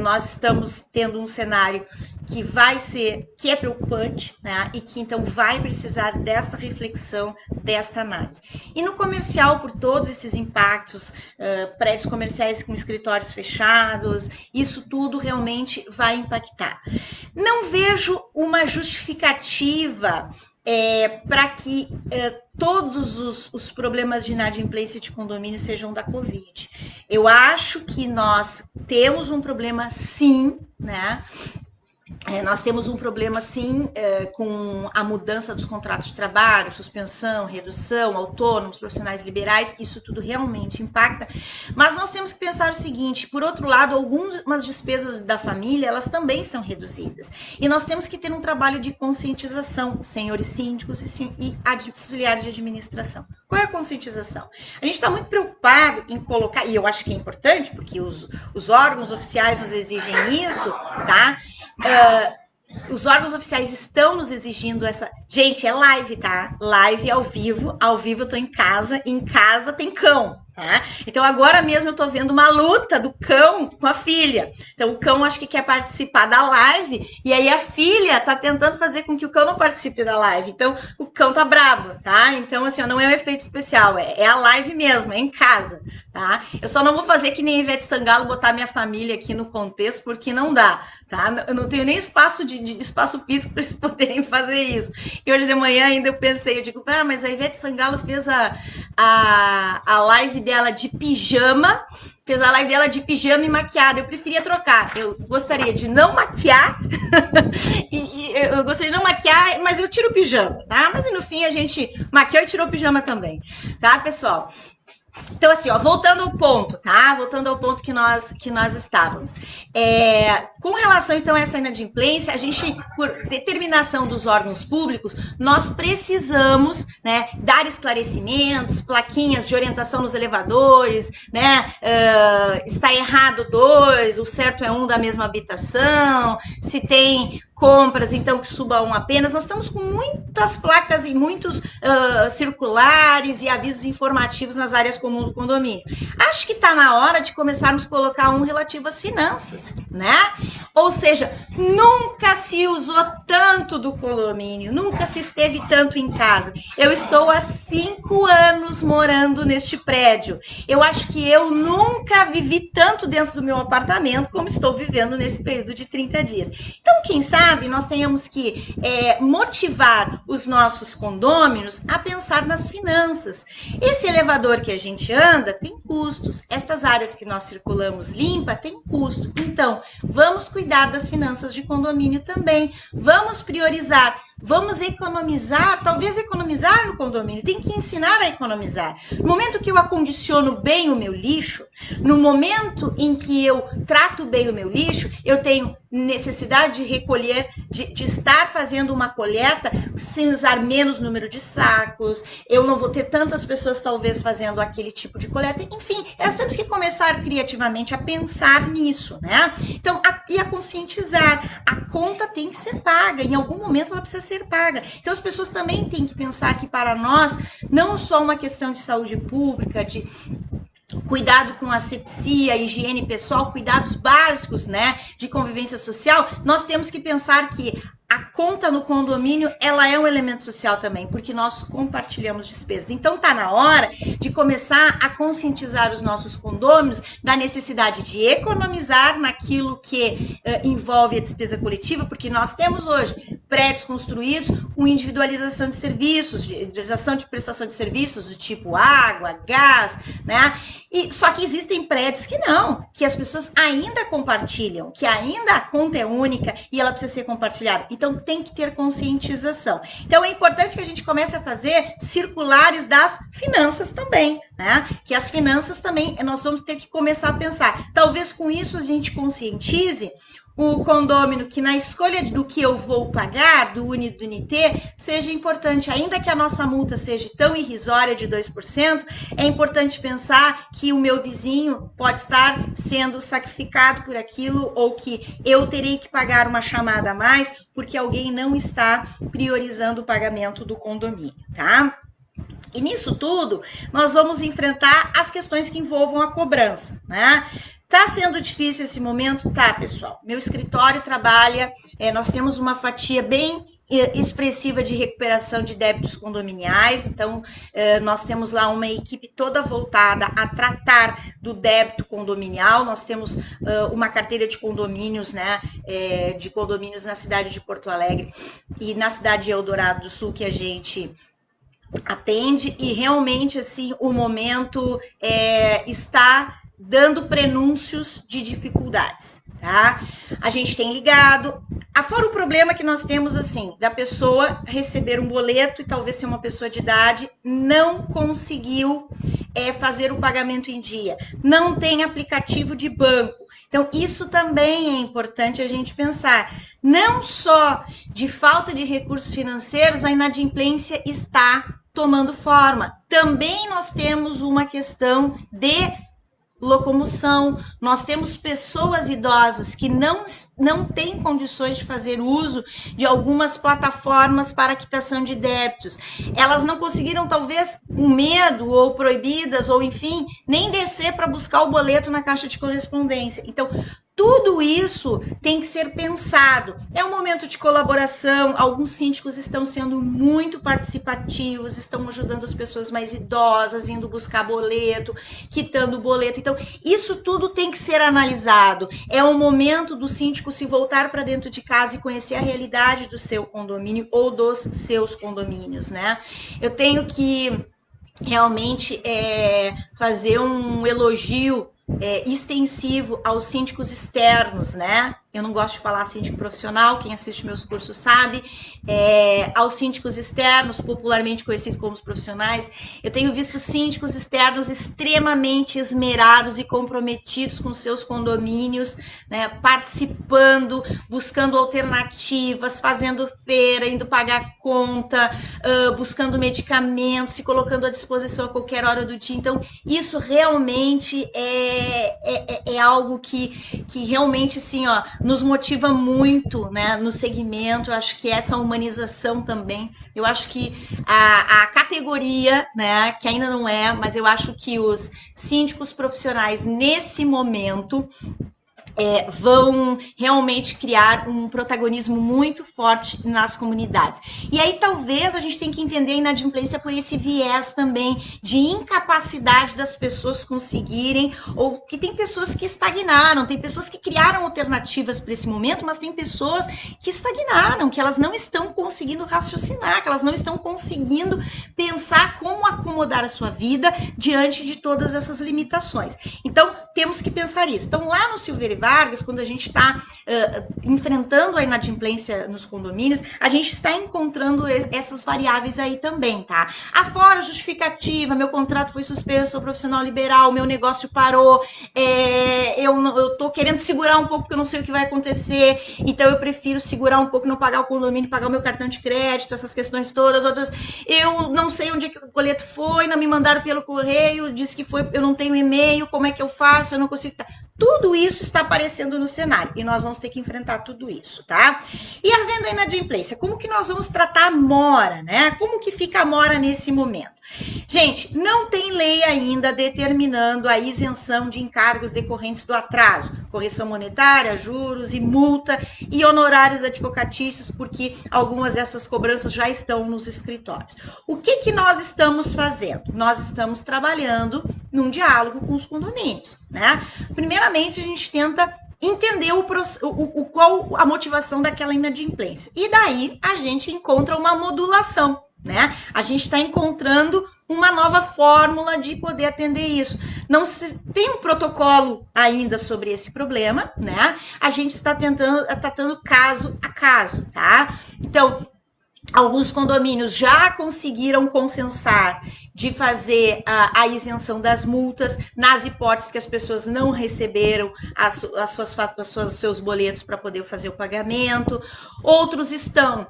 nós estamos tendo um cenário que é preocupante, né? E que então vai precisar desta reflexão, desta análise. E no comercial, por todos esses impactos, prédios comerciais com escritórios fechados, isso tudo realmente vai impactar. Não vejo uma justificativa para que todos os problemas de inadimplência de condomínio sejam da Covid. Eu acho que nós temos um problema, sim, né? Nós temos um problema, sim, com a mudança dos contratos de trabalho, suspensão, redução, autônomos, profissionais liberais, isso tudo realmente impacta, mas nós temos que pensar o seguinte: por outro lado, algumas despesas da família, elas também são reduzidas, e nós temos que ter um trabalho de conscientização, senhores síndicos e auxiliares de administração. Qual é a conscientização? A gente está muito preocupado em colocar, e eu acho que é importante, porque os órgãos oficiais nos exigem isso, tá? Os órgãos oficiais estão nos exigindo essa... Gente, é live, tá? Live ao vivo eu tô em casa tem cão, tá? Então agora mesmo eu tô vendo uma luta do cão com a filha. Então o cão acho que quer participar da live, e aí a filha tá tentando fazer com que o cão não participe da live. Então o cão tá brabo, tá? Então assim, não é um efeito especial, é a live mesmo, é em casa, tá? Eu só não vou fazer que nem Ivete Sangalo, botar minha família aqui no contexto, porque não dá, tá? Eu não tenho nem espaço espaço físico para eles poderem fazer isso. E hoje de manhã ainda eu pensei, eu digo, mas a Ivete Sangalo fez a live dela de pijama, e maquiada. Eu preferia trocar. Eu gostaria de não maquiar, eu gostaria de não maquiar, mas eu tiro o pijama, tá? Mas no fim a gente maquiou e tirou o pijama também, tá, pessoal? Então, assim, ó, voltando ao ponto, tá? Voltando ao ponto que nós estávamos. Com relação, então, a essa inadimplência, a gente, por determinação dos órgãos públicos, nós precisamos, né, dar esclarecimentos, plaquinhas de orientação nos elevadores, né? Está errado dois, o certo é um da mesma habitação, se tem compras, então que suba um apenas. Nós estamos com muitas placas e muitos circulares e avisos informativos nas áreas comuns do condomínio. Acho que está na hora de começarmos a colocar um relativo às finanças, né? Ou seja, nunca se usou tanto do condomínio, nunca se esteve tanto em casa. Eu estou há 5 anos morando neste prédio. Eu acho que eu nunca vivi tanto dentro do meu apartamento como estou vivendo nesse período de 30 dias. Então, quem sabe, nós tenhamos que motivar os nossos condôminos a pensar nas finanças. Esse elevador que a gente anda tem custos. Estas áreas que nós circulamos limpa tem custo. Então, vamos cuidar das finanças de condomínio também. Vamos priorizar. Vamos economizar, talvez economizar no condomínio, tem que ensinar a economizar. No momento que eu acondiciono bem o meu lixo, no momento em que eu trato bem o meu lixo, eu tenho necessidade de recolher, de estar fazendo uma coleta sem usar menos número de sacos, eu não vou ter tantas pessoas talvez fazendo aquele tipo de coleta, enfim, nós temos que começar criativamente a pensar nisso, né? Então, a conscientizar, a conta tem que ser paga, em algum momento ela precisa ser paga. Então, as pessoas também têm que pensar que para nós, não só uma questão de saúde pública, de cuidado com asepsia, higiene pessoal, cuidados básicos, né, de convivência social, nós temos que pensar que a conta no condomínio, ela é um elemento social também, porque nós compartilhamos despesas. Então, tá na hora de começar a conscientizar os nossos condôminos da necessidade de economizar naquilo que envolve a despesa coletiva, porque nós temos hoje prédios construídos com individualização de serviços, individualização de prestação de serviços do tipo água, gás, né? E, só que existem prédios que não, que as pessoas ainda compartilham, que ainda a conta é única e ela precisa ser compartilhada. Então, tem que ter conscientização. Então, é importante que a gente comece a fazer circulares das finanças também, né? Que as finanças também, nós vamos ter que começar a pensar. Talvez com isso a gente conscientize o condômino que na escolha do que eu vou pagar, do UNI do UNIT, seja importante, ainda que a nossa multa seja tão irrisória de 2%, é importante pensar que o meu vizinho pode estar sendo sacrificado por aquilo ou que eu terei que pagar uma chamada a mais porque alguém não está priorizando o pagamento do condomínio, tá? E nisso tudo, nós vamos enfrentar as questões que envolvam a cobrança, né? Tá sendo difícil esse momento? Tá, pessoal. Meu escritório trabalha, nós temos uma fatia bem expressiva de recuperação de débitos condominiais, então nós temos lá uma equipe toda voltada a tratar do débito condominial, nós temos uma carteira de condomínios, né, de condomínios na cidade de Porto Alegre e na cidade de Eldorado do Sul que a gente atende e realmente, assim, o momento está dando prenúncios de dificuldades, tá? A gente tem ligado, afora o problema que nós temos, assim, da pessoa receber um boleto e talvez ser uma pessoa de idade, não conseguiu fazer o pagamento em dia, não tem aplicativo de banco. Então, isso também é importante a gente pensar. Não só de falta de recursos financeiros, a inadimplência está tomando forma. Também nós temos uma questão de locomoção, nós temos pessoas idosas que não têm condições de fazer uso de algumas plataformas para quitação de débitos. Elas não conseguiram, talvez, com medo ou proibidas, ou enfim, nem descer para buscar o boleto na caixa de correspondência. Então, tudo isso tem que ser pensado. É um momento de colaboração, alguns síndicos estão sendo muito participativos, estão ajudando as pessoas mais idosas, indo buscar boleto, quitando o boleto. Então, isso tudo tem que ser analisado. É o momento do síndico se voltar para dentro de casa e conhecer a realidade do seu condomínio ou dos seus condomínios, né? Eu tenho que realmente fazer um elogio extensivo aos síndicos externos, né? eu não gosto de falar síndico profissional, quem assiste meus cursos sabe, aos síndicos externos, popularmente conhecidos como os profissionais. Eu tenho visto síndicos externos extremamente esmerados e comprometidos com seus condomínios, né, participando, buscando alternativas, fazendo feira, indo pagar conta, buscando medicamentos, se colocando à disposição a qualquer hora do dia. Então, isso realmente é algo que realmente, assim, ó, nos motiva muito, né, no segmento. Eu acho que essa humanização também, eu acho que a categoria, né, que ainda não é, mas eu acho que os síndicos profissionais, nesse momento, vão realmente criar um protagonismo muito forte nas comunidades. E aí talvez a gente tenha que entender a inadimplência por esse viés também de incapacidade das pessoas conseguirem, ou que tem pessoas que estagnaram, tem pessoas que criaram alternativas para esse momento, mas tem pessoas que estagnaram, que elas não estão conseguindo raciocinar, que elas não estão conseguindo pensar como acomodar a sua vida diante de todas essas limitações. Então, temos que pensar isso. Então, lá no Silveira Vargas, quando a gente está enfrentando a inadimplência nos condomínios, a gente está encontrando essas variáveis aí também, tá? Afora a justificativa, meu contrato foi suspenso, sou profissional liberal, meu negócio parou, eu tô querendo segurar um pouco porque eu não sei o que vai acontecer, então eu prefiro segurar um pouco, não pagar o condomínio, pagar o meu cartão de crédito, essas questões todas, outras, eu não sei onde é que o boleto foi, não me mandaram pelo correio, disse que foi, eu não tenho e-mail, como é que eu faço, eu não consigo... Tudo isso está aparecendo no cenário e nós vamos ter que enfrentar tudo isso, tá? E a venda inadimplência, como que nós vamos tratar a mora, né? Como que fica a mora nesse momento? Gente, não tem lei ainda determinando a isenção de encargos decorrentes do atraso, correção monetária, juros e multa e honorários advocatícios, porque algumas dessas cobranças já estão nos escritórios. O que que nós estamos fazendo? Nós estamos trabalhando num diálogo com os condomínios, né? Primeiramente, a gente tenta entender qual a motivação daquela inadimplência. E daí a gente encontra uma modulação, né? A gente está encontrando uma nova fórmula de poder atender isso. Não se tem um protocolo ainda sobre esse problema, né? A gente está tratando caso a caso, tá? Então, alguns condomínios já conseguiram consensar de fazer a isenção das multas nas hipóteses que as pessoas não receberam os seus boletos para poder fazer o pagamento. Outros estão,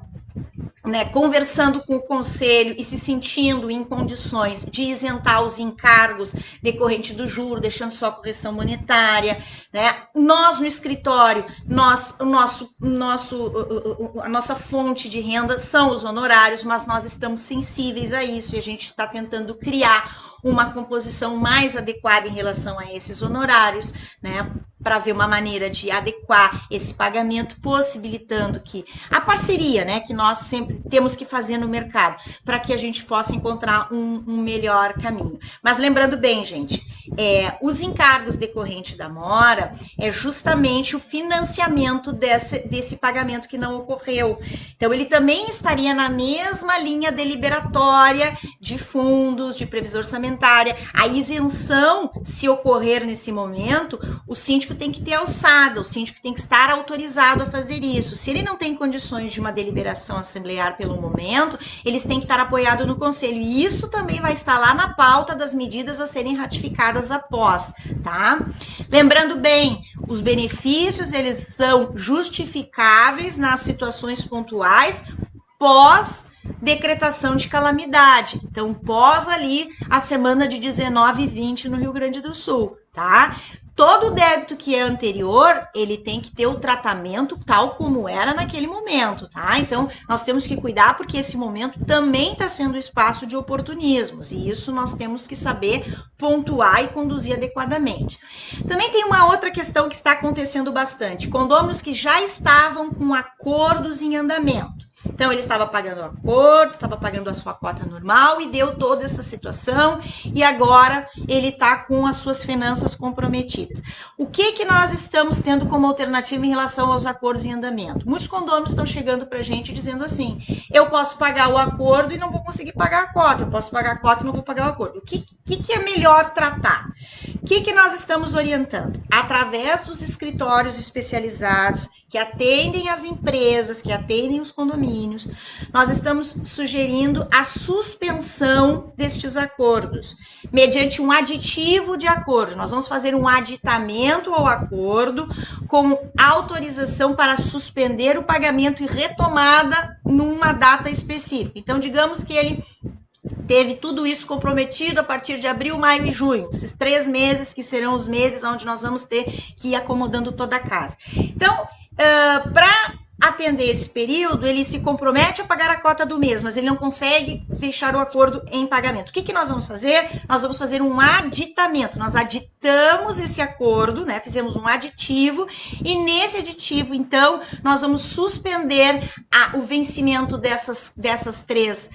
né, conversando com o conselho e se sentindo em condições de isentar os encargos decorrentes do juro, deixando só a correção monetária, né? Nós no escritório, a nossa fonte de renda são os honorários, mas nós estamos sensíveis a isso e a gente está tentando criar uma composição mais adequada em relação a esses honorários, né, para ver uma maneira de adequar esse pagamento, possibilitando que a parceria, né, que nós sempre temos que fazer no mercado, para que a gente possa encontrar um melhor caminho. Mas lembrando bem, gente, os encargos decorrentes da mora é justamente o financiamento desse pagamento que não ocorreu. Então, ele também estaria na mesma linha deliberatória de fundos, de previsão orçamentária. A isenção, se ocorrer nesse momento, o síndico tem que ter alçada, o síndico tem que estar autorizado a fazer isso. Se ele não tem condições de uma deliberação assemblear pelo momento, eles têm que estar apoiados no conselho. E isso também vai estar lá na pauta das medidas a serem ratificadas após, tá? Lembrando bem, os benefícios, eles são justificáveis nas situações pontuais pós decretação de calamidade. Então, pós ali a semana de 19 e 20 no Rio Grande do Sul, tá? Todo débito que é anterior, ele tem que ter o tratamento tal como era naquele momento, tá? Então, nós temos que cuidar porque esse momento também está sendo espaço de oportunismos e isso nós temos que saber pontuar e conduzir adequadamente. Também tem uma outra questão que está acontecendo bastante, condôminos que já estavam com acordos em andamento. Então, ele estava pagando o acordo, estava pagando a sua cota normal e deu toda essa situação e agora ele está com as suas finanças comprometidas. O que nós estamos tendo como alternativa em relação aos acordos em andamento? Muitos condôminos estão chegando para a gente dizendo assim, eu posso pagar o acordo e não vou conseguir pagar a cota, eu posso pagar a cota e não vou pagar o acordo. O que é melhor tratar? que nós estamos orientando? Através dos escritórios especializados que atendem as empresas, que atendem os condomínios, nós estamos sugerindo a suspensão destes acordos, mediante um aditivo de acordo. Nós vamos fazer um aditamento ao acordo com autorização para suspender o pagamento e retomada numa data específica. Então, digamos que ele teve tudo isso comprometido a partir de abril, maio e junho, esses 3 meses que serão os meses onde nós vamos ter que ir acomodando toda a casa. Então, para atender esse período, ele se compromete a pagar a cota do mês, mas ele não consegue deixar o acordo em pagamento. O que nós vamos fazer? Nós vamos fazer um aditamento. Nós aditamos esse acordo, né? Fizemos um aditivo e nesse aditivo, então, nós vamos suspender o vencimento dessas 3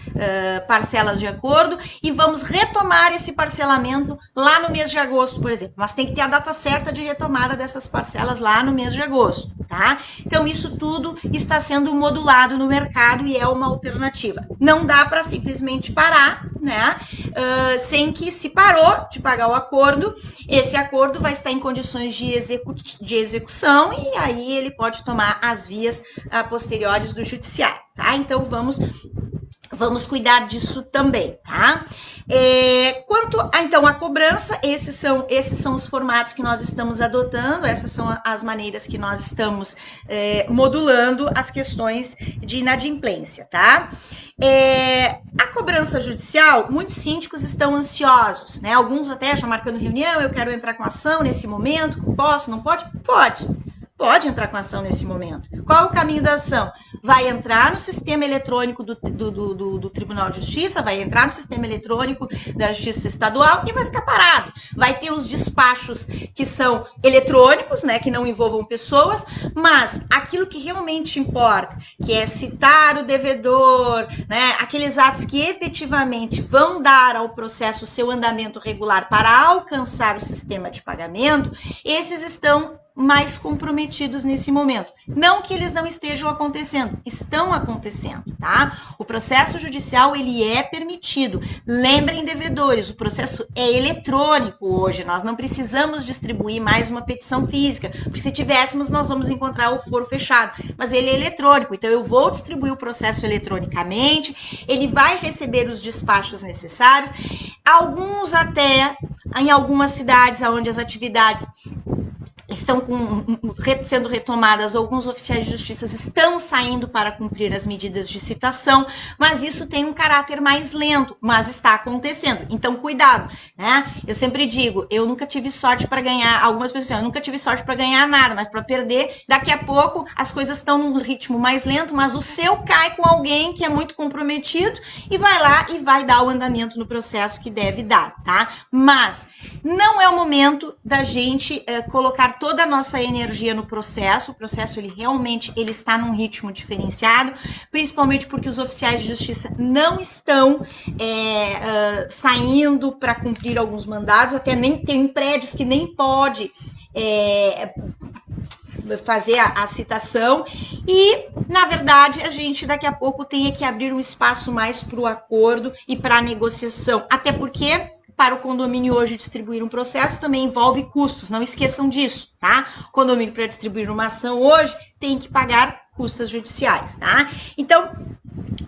parcelas de acordo e vamos retomar esse parcelamento lá no mês de agosto, por exemplo. Mas tem que ter a data certa de retomada dessas parcelas lá no mês de agosto, tá? Então, isso tudo está sendo modulado no mercado e é uma alternativa. Não dá para simplesmente parar, né? Sem que, se parou de pagar o acordo, esse acordo vai estar em condições de execução e aí ele pode tomar as vias posteriores do judiciário, tá? Então, vamos cuidar disso também, tá? Quanto à cobrança, esses são os formatos que nós estamos adotando, essas são as maneiras que nós estamos modulando as questões de inadimplência, tá? A cobrança judicial, muitos síndicos estão ansiosos, né? Alguns até já marcando reunião, eu quero entrar com ação nesse momento, posso, não pode? Pode entrar com ação nesse momento. Qual é o caminho da ação? Vai entrar no sistema eletrônico do Tribunal de Justiça, vai entrar no sistema eletrônico da Justiça Estadual e vai ficar parado. Vai ter os despachos que são eletrônicos, né, que não envolvam pessoas, mas aquilo que realmente importa, que é citar o devedor, né, aqueles atos que efetivamente vão dar ao processo o seu andamento regular para alcançar o sistema de pagamento, esses estão mais comprometidos nesse momento. Não que eles não estejam acontecendo, estão acontecendo, tá? O processo judicial, ele é permitido. Lembrem, devedores, o processo é eletrônico hoje, nós não precisamos distribuir mais uma petição física, porque se tivéssemos, nós vamos encontrar o foro fechado, mas ele é eletrônico, então eu vou distribuir o processo eletronicamente, ele vai receber os despachos necessários, alguns até, em algumas cidades onde as atividades estão sendo retomadas, alguns oficiais de justiça estão saindo para cumprir as medidas de citação, mas isso tem um caráter mais lento, mas está acontecendo. Então, cuidado, né? Eu sempre digo, eu nunca tive sorte para ganhar, algumas pessoas dizem, eu nunca tive sorte para ganhar nada, mas para perder, daqui a pouco as coisas estão num ritmo mais lento, mas o seu cai com alguém que é muito comprometido e vai lá e vai dar o andamento no processo que deve dar, tá? Mas não é o momento da gente colocar toda a nossa energia no processo. O processo, ele realmente está num ritmo diferenciado, principalmente porque os oficiais de justiça não estão saindo para cumprir alguns mandados, até nem tem prédios que nem pode fazer a citação e, na verdade, a gente daqui a pouco tem que abrir um espaço mais para o acordo e para a negociação, até porque para o condomínio hoje distribuir um processo também envolve custos, não esqueçam disso, tá? O condomínio, para distribuir uma ação hoje, tem que pagar custas judiciais, tá? Então,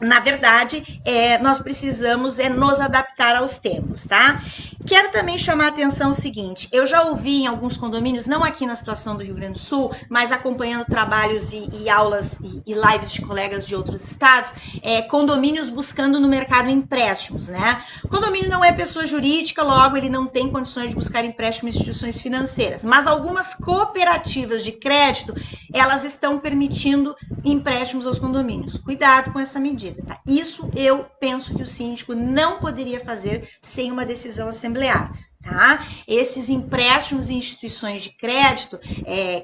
na verdade, nós precisamos nos adaptar aos tempos, tá? Quero também chamar a atenção o seguinte, eu já ouvi em alguns condomínios, não aqui na situação do Rio Grande do Sul, mas acompanhando trabalhos e aulas e lives de colegas de outros estados, condomínios buscando no mercado empréstimos, né? O condomínio não é pessoa jurídica, logo ele não tem condições de buscar empréstimo em instituições financeiras, mas algumas cooperativas de crédito, elas estão permitindo empréstimos aos condomínios. Cuidado com essa medida, tá? Isso eu penso que o síndico não poderia fazer sem uma decisão assembleária, tá? Esses empréstimos em instituições de crédito,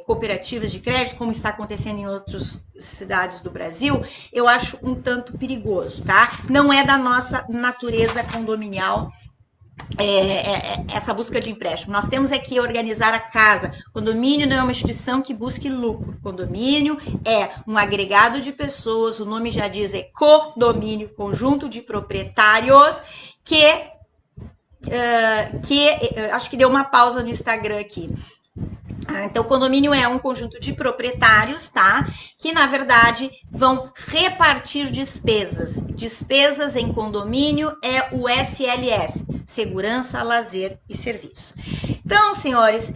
cooperativas de crédito, como está acontecendo em outras cidades do Brasil, eu acho um tanto perigoso, tá? Não é da nossa natureza condominial essa busca de empréstimo. Nós temos que organizar a casa. Condomínio não é uma instituição que busque lucro. Condomínio é um agregado de pessoas, o nome já diz, condomínio, conjunto de proprietários que acho que deu uma pausa no Instagram aqui. Então, condomínio é um conjunto de proprietários, tá? Que, na verdade, vão repartir despesas. Despesas em condomínio é o SLS, Segurança, Lazer e Serviço. Então, senhores,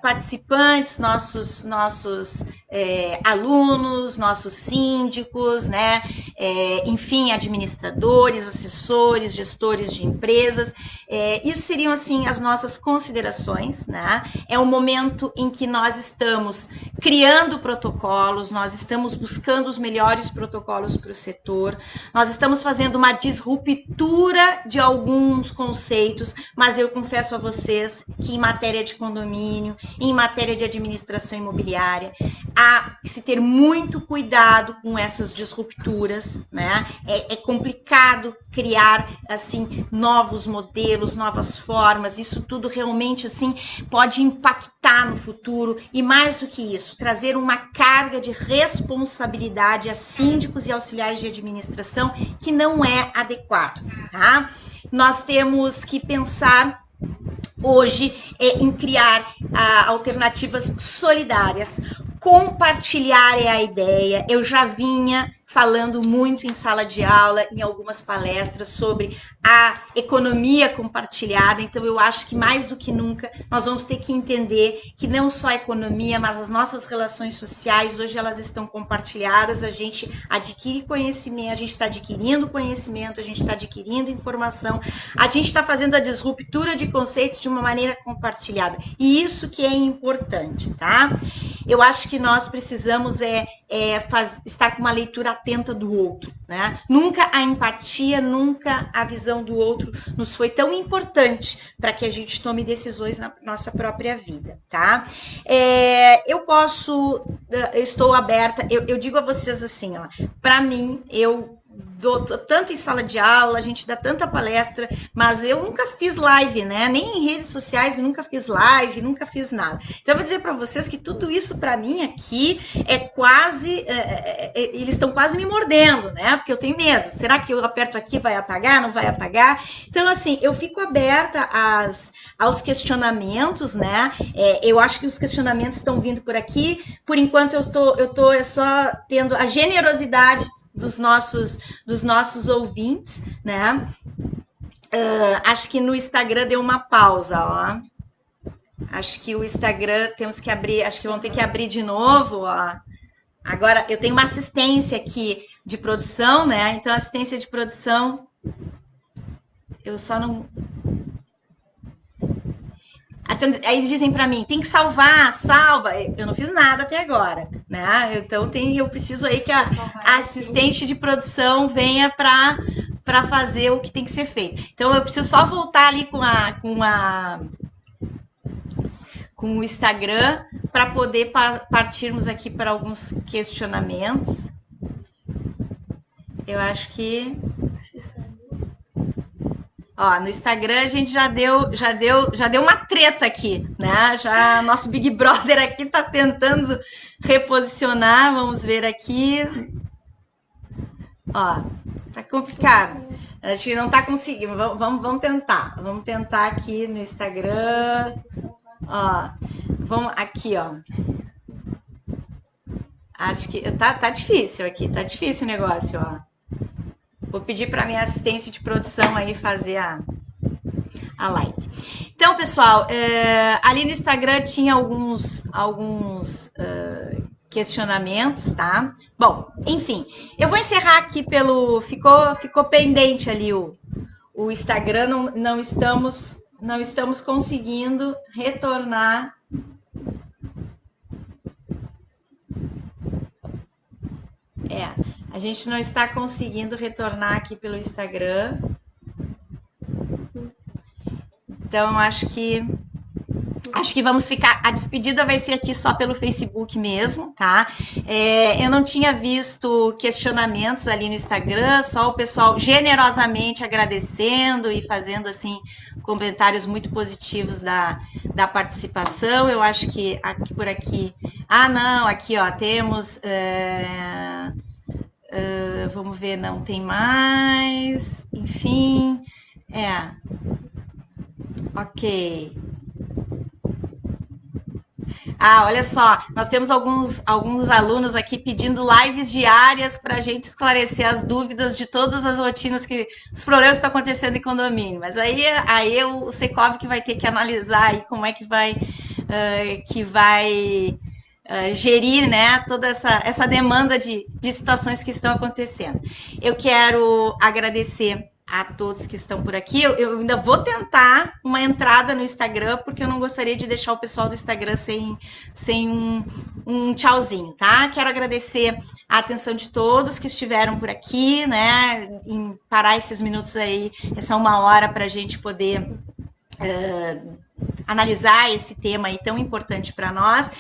participantes, nossos alunos, nossos síndicos, né? Enfim, administradores, assessores, gestores de empresas. Isso seriam, assim, as nossas considerações, né? É o momento em que nós estamos criando protocolos, nós estamos buscando os melhores protocolos para o setor, nós estamos fazendo uma disruptura de alguns conceitos, mas eu confesso a vocês que em matéria de condomínio, em matéria de administração imobiliária, há que se ter muito cuidado com essas disrupturas, né? É complicado criar, assim, novos modelos, novas formas, isso tudo realmente, assim, pode impactar no futuro e, mais do que isso, trazer uma carga de responsabilidade a síndicos e auxiliares de administração que não é adequado, tá? Nós temos que pensar hoje em criar alternativas solidárias. Compartilhar é a ideia. Eu já vinha falando muito em sala de aula, em algumas palestras sobre a economia compartilhada. Então, eu acho que mais do que nunca nós vamos ter que entender que não só a economia, mas as nossas relações sociais, hoje elas estão compartilhadas, a gente adquire conhecimento, a gente está adquirindo conhecimento, a gente está adquirindo informação, a gente está fazendo a disruptura de conceitos de uma maneira compartilhada. E isso que é importante, tá? Eu acho que nós precisamos estar com uma leitura atenta do outro, né? Nunca a empatia, nunca a visão do outro nos foi tão importante para que a gente tome decisões na nossa própria vida, tá? Eu estou aberta, eu digo a vocês assim, ó, para mim, eu dou tanto em sala de aula, a gente dá tanta palestra, mas eu nunca fiz live, né? Nem em redes sociais, eu nunca fiz live, nunca fiz nada. Então, eu vou dizer para vocês que tudo isso, para mim, aqui, é quase... eles estão quase me mordendo, né? Porque eu tenho medo. Será que eu aperto aqui, vai apagar, não vai apagar? Então, assim, eu fico aberta aos questionamentos, né? Eu acho que os questionamentos estão vindo por aqui. Por enquanto, eu tô só tendo a generosidade dos nossos ouvintes, né? Acho que no Instagram deu uma pausa, ó. Acho que o Instagram temos que abrir, acho que vão ter que abrir de novo, ó. Agora, eu tenho uma assistência aqui de produção, né? Então, assistência de produção, eu só não... Aí dizem para mim, tem que salvar, salva. Eu não fiz nada até agora, né? Então eu preciso aí que a assistente de produção venha para fazer o que tem que ser feito. Então eu preciso só voltar ali com o Instagram para poder partirmos aqui para alguns questionamentos. Eu acho que... Ó, no Instagram a gente já deu uma treta aqui, né? Já nosso Big Brother aqui tá tentando reposicionar. Vamos ver aqui. Ó, tá complicado. A gente não tá conseguindo. Vamos tentar. Vamos tentar aqui no Instagram. Ó, vamos aqui, ó. Acho que tá difícil aqui. Tá difícil o negócio, ó. Vou pedir para minha assistência de produção aí fazer a live. Então, pessoal, ali no Instagram tinha alguns questionamentos, tá? Bom, enfim, eu vou encerrar aqui ficou pendente ali o Instagram, não estamos conseguindo retornar. A gente não está conseguindo retornar aqui pelo Instagram. Então, acho que vamos ficar... A despedida vai ser aqui só pelo Facebook mesmo, tá? Eu não tinha visto questionamentos ali no Instagram, só o pessoal generosamente agradecendo e fazendo, assim, comentários muito positivos da participação. Eu acho que aqui por aqui... Ah, não, aqui, ó, temos... vamos ver, não tem mais, enfim, Ok. Ah, olha só, nós temos alguns alunos aqui pedindo lives diárias para a gente esclarecer as dúvidas de todas as rotinas os problemas que estão acontecendo em condomínio. Mas aí o Secov que vai ter que analisar aí como é que vai gerir, né, toda essa demanda de situações que estão acontecendo. Eu quero agradecer a todos que estão por aqui. Eu ainda vou tentar uma entrada no Instagram, porque eu não gostaria de deixar o pessoal do Instagram sem um tchauzinho, tá? Quero agradecer a atenção de todos que estiveram por aqui, né? Em parar esses minutos aí, essa 1 hora para a gente poder analisar esse tema aí tão importante para nós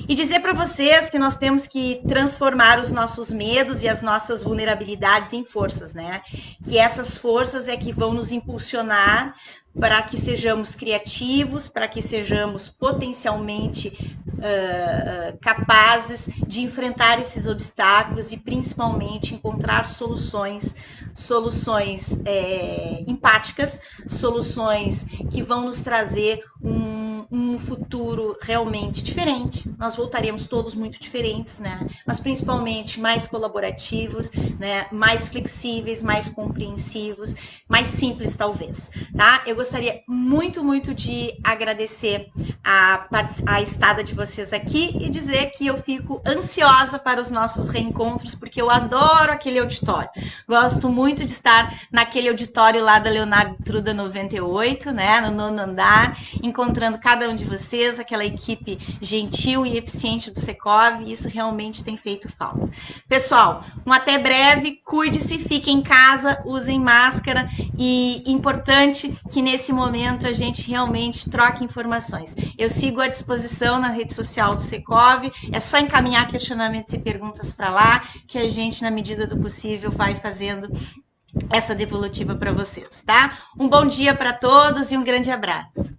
e dizer para vocês que nós temos que transformar os nossos medos e as nossas vulnerabilidades em forças, né? Que essas forças é que vão nos impulsionar para que sejamos criativos, para que sejamos potencialmente capazes de enfrentar esses obstáculos e principalmente encontrar soluções empáticas, soluções que vão nos trazer um futuro realmente diferente. Nós voltaremos todos muito diferentes, né? Mas principalmente mais colaborativos, né? Mais flexíveis, mais compreensivos, mais simples talvez, tá? Eu gostaria muito, muito de agradecer a estada de vocês aqui e dizer que eu fico ansiosa para os nossos reencontros, porque eu adoro aquele auditório. Gosto muito de estar naquele auditório lá da Leonardo Truda 98, né, no 9º andar, encontrando cada um de vocês, aquela equipe gentil e eficiente do Secov, e isso realmente tem feito falta. Pessoal, um até breve, cuide-se, fique em casa, usem máscara e importante que nesse momento a gente realmente troque informações. Eu sigo à disposição na rede social do Secov, é só encaminhar questionamentos e perguntas para lá, que a gente, na medida do possível, vai fazendo essa devolutiva para vocês, tá? Um bom dia para todos e um grande abraço.